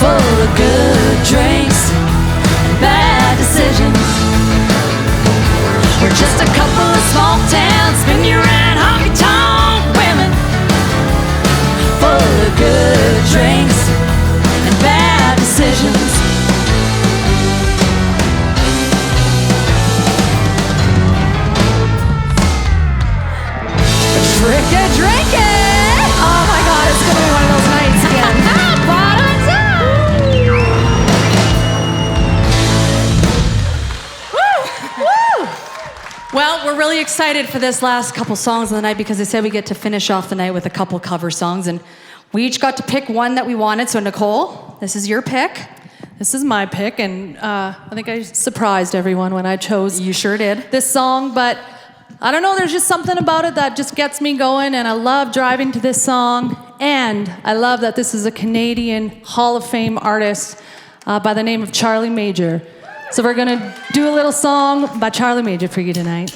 full of good drinks and bad decisions. We're just a couple of small towns, spin you around, Well, we're really excited for this last couple songs of the night because I said we get to finish off the night with a couple cover songs, and we each got to pick one that we wanted. So Nicole, this is your pick. This is my pick, and I think I surprised everyone when I chose. You sure did. This song, but I don't know, there's just something about it that just gets me going, and I love driving to this song, and I love that this is a Canadian Hall of Fame artist by the name of Charlie Major. So we're gonna do a little song by Charlie Major for you tonight.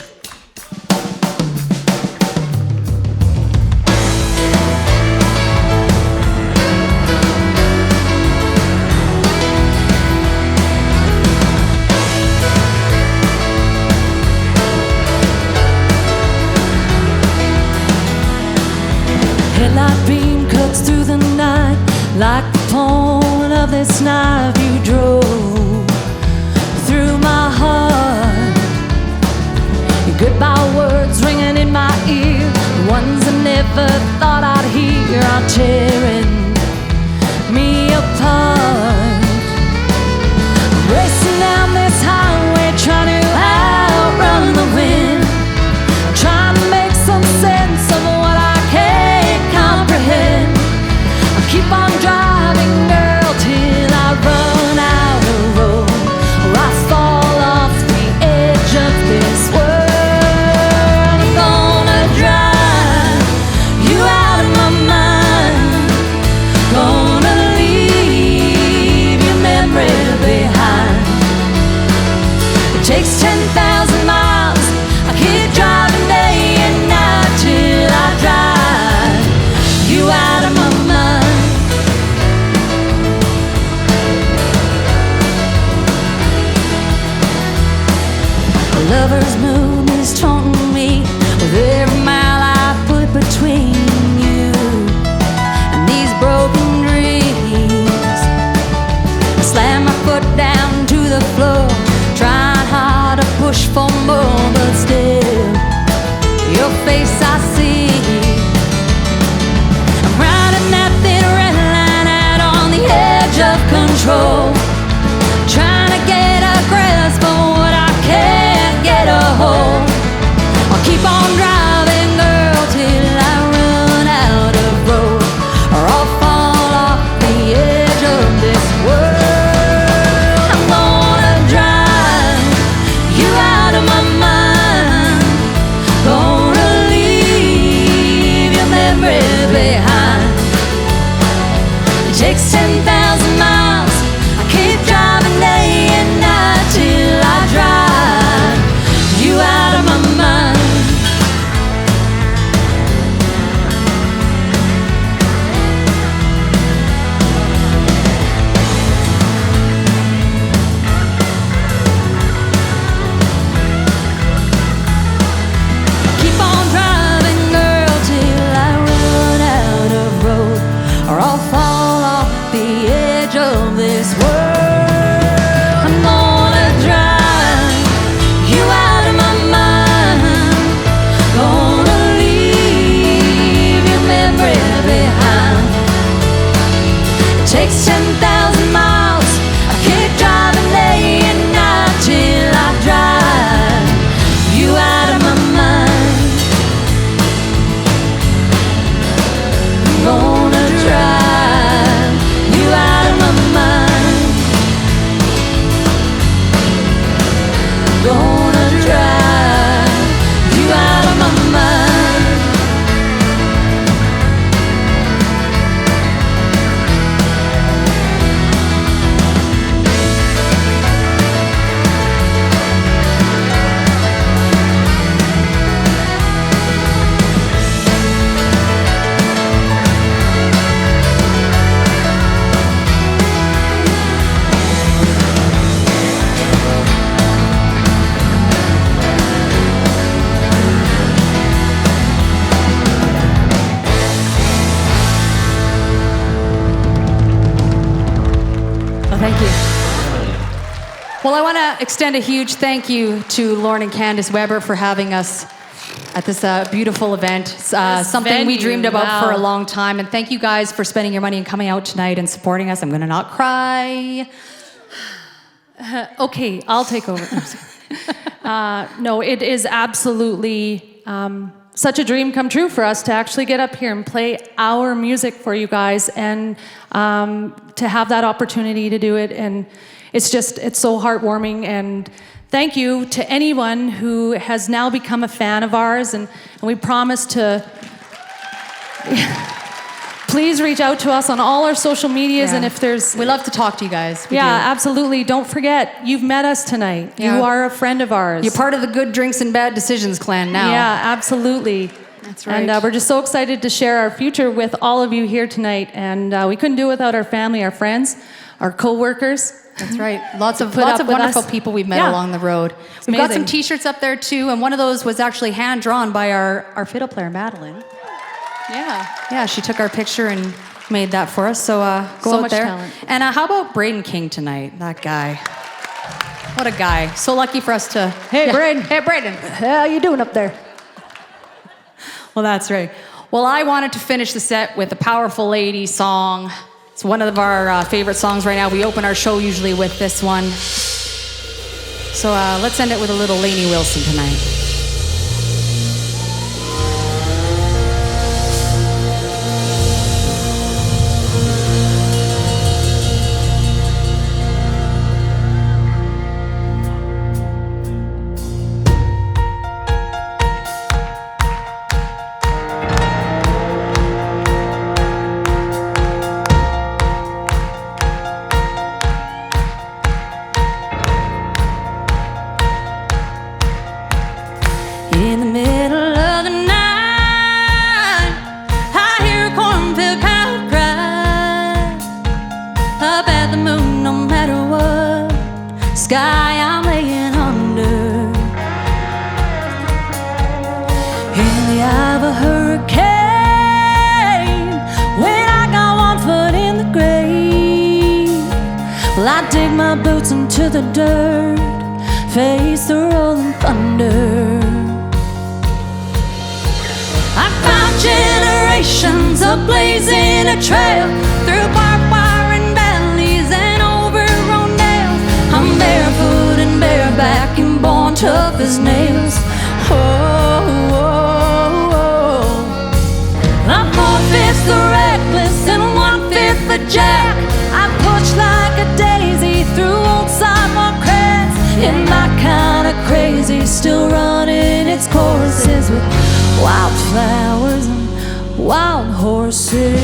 Headlight beam cuts through the night like the point of this knife you drove through my heart. Your goodbye words ringing in my ear, the ones I never thought I'd hear are tearing me apart. Racing down this highway trying to outrun the wind, trying to make some sense of what I can't comprehend. I keep on driving, girl, till I run out of road, or I fall off the edge of this world. I'm gonna drive you out of my mind, gonna leave your memory behind. It takes 10,000 miles, I keep driving day and night till I drive you out of my mind. A lover's moon is taunting me with every mile I put between you and these broken dreams. I slam my foot down to the floor, trying hard to push for more, but still your face I see. I'm riding that thin red line out on the edge of control, trying to get a grasp of what I can't get a hold. I'll keep on driving, girl, till I run out of road, or I'll fall off the edge of this world. I'm gonna drive you out of my mind, gonna leave your memory behind. It takes 10,000 miles, I keep driving day and night till I drive you out of my mind. Keep on driving, girl, till I run out of road, or I'll fall off the edge of this world. I'm gonna drive you out of my mind, gonna leave your memory behind. It takes 10,000 miles, I keep driving day and night till I drive you out of my mind. I'm gonna drive you out of my mind. Gonna drive you out of my mind. Well, thank you. Well, I want to extend a huge thank you to Lauren and Candace Weber for having us at this beautiful event. Something we venue, dreamed about wow. for a long time. And thank you guys for spending your money and coming out tonight and supporting us. I'm going to not cry. Okay, I'll take over. No, it is absolutely such a dream come true for us to actually get up here and play our music for you guys, and to have that opportunity to do it. And it's so heartwarming. And thank you to anyone who has now become a fan of ours. And we promise to please reach out to us on all our social medias. Yeah. And if there's... We love to talk to you guys. We do. Absolutely. Don't forget, you've met us tonight. Yeah. You are a friend of ours. You're part of the Good Drinks and Bad Decisions clan now. Yeah, absolutely. That's right. And we're just so excited to share our future with all of you here tonight. And we couldn't do it without our family, our friends, our co-workers. That's right. Lots of up with wonderful us. people we've met Yeah. along the road. It's We've got some amazing. T-shirts up there too, and one of those was actually hand drawn by our fiddle player Madeline. Yeah, she took our picture and made that for us. So go So out much there. talent. And how about Braden King tonight? That guy. What a guy. So lucky for us to. Hey, Braden. Hey, Braden. How you doing up there? Well, that's right. Well, I wanted to finish the set with a powerful lady song. It's one of our favorite songs right now. We open our show usually with this one. So let's end it with a little Lainey Wilson tonight. In the middle of the night, I hear a cornfield cow cry. Up at the moon, no matter what sky I'm laying under. In the eye of a hurricane, when I got 1 foot in the grave, well, I dig my boots into the dirt, face the rolling thunder. I found generations of blazing a trail through barbed wire and valleys and overgrown nails. I'm barefoot and bareback and born tough as nails. Oh, oh, oh. I'm 4/5 the reckless and 1/5 the jack. I push like a daisy through old sidewalk cracks. And my kind of crazy still running its courses with wildflowers and wild horses.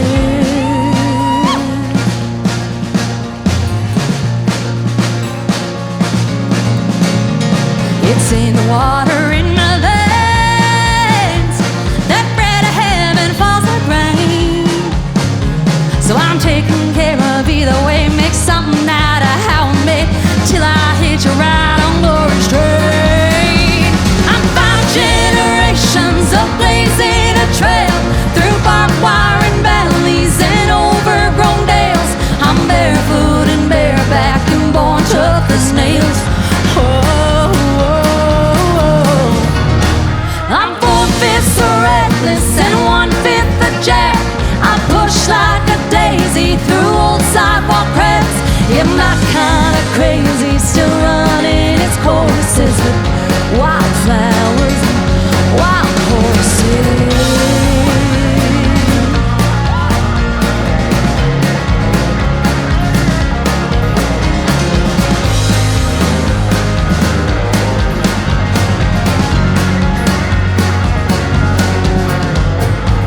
It's in the water in my veins, that bread of heaven falls like rain. So I'm taking care of either way, make something out of how I made, till I hit you right on Glory Street. I'm 5 generations of blazing a trail through barbed wire and valleys and overgrown dales. I'm barefoot and bareback and born tough as nails. Oh, oh, oh. I'm 4/5 so reckless and 1/5 the jack. I push like a daisy through old sidewalk cracks. Yeah, my kind of crazy still running its courses with wildflowers and wild horses.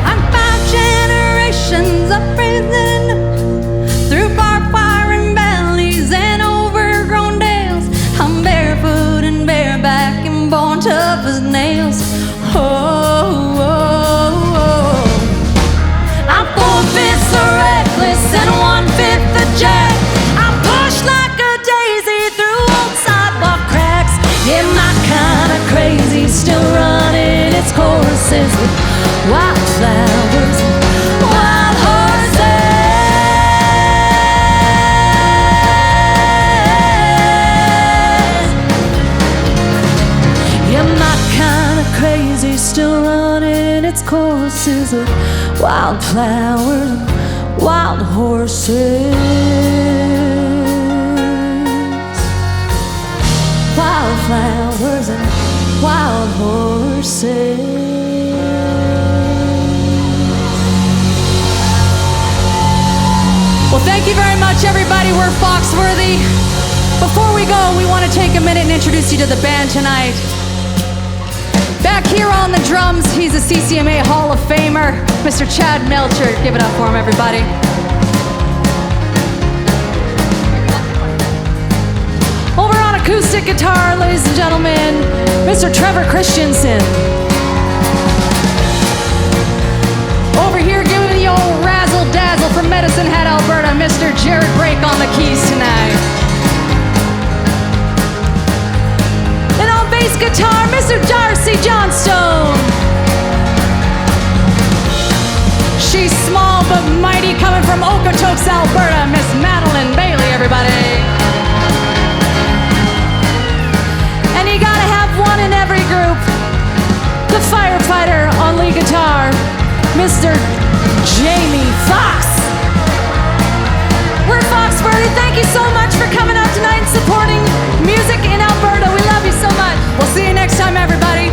I'm 5 generations of breathing through barbed wire and valleys and overgrown dales. I'm barefoot and bareback and born tough as nails. Oh, oh, oh. I'm 4/5 so reckless and 1/5 the jack. I push like a daisy through old sidewalk cracks. Yeah, my kind of crazy still running its courses with wildflowers and wild horses. Yeah, my kind of crazy still running its courses with wildflowers and wild horses. wildflowers and wild horses. Well, thank you very much, everybody. We're FOXX Worthee. Before we go, we want to take a minute and introduce you to the band tonight. Back here on the drums, he's a CCMA Hall of Famer, Mr. Chad Melcher. Give it up for him, everybody. Over on acoustic guitar, ladies and gentlemen, Mr. Trevor Christensen. Over here, giving the old razzle-dazzle from Medicine Hat, Alberta, Mr. Jared Brake on the keys tonight. And on bass guitar, Mr. Darcy Johnstone. She's small but mighty, coming from Okotoks, Alberta, Miss Madeline Bailey, everybody. And you gotta have one in every group. The firefighter on lead guitar, Mr. Jamie Fox. We're FOXX Worthee. Thank you so much for coming out tonight and supporting music in Alberta. We love you so much. We'll see you next time, everybody.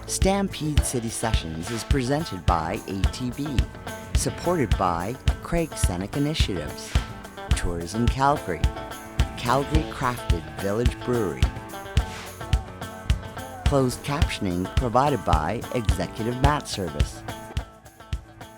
Stampede City Sessions is presented by ATB, supported by Craig Seneck Initiatives, Tourism Calgary, Calgary Crafted Village Brewery. Closed captioning provided by Executive Mat Service.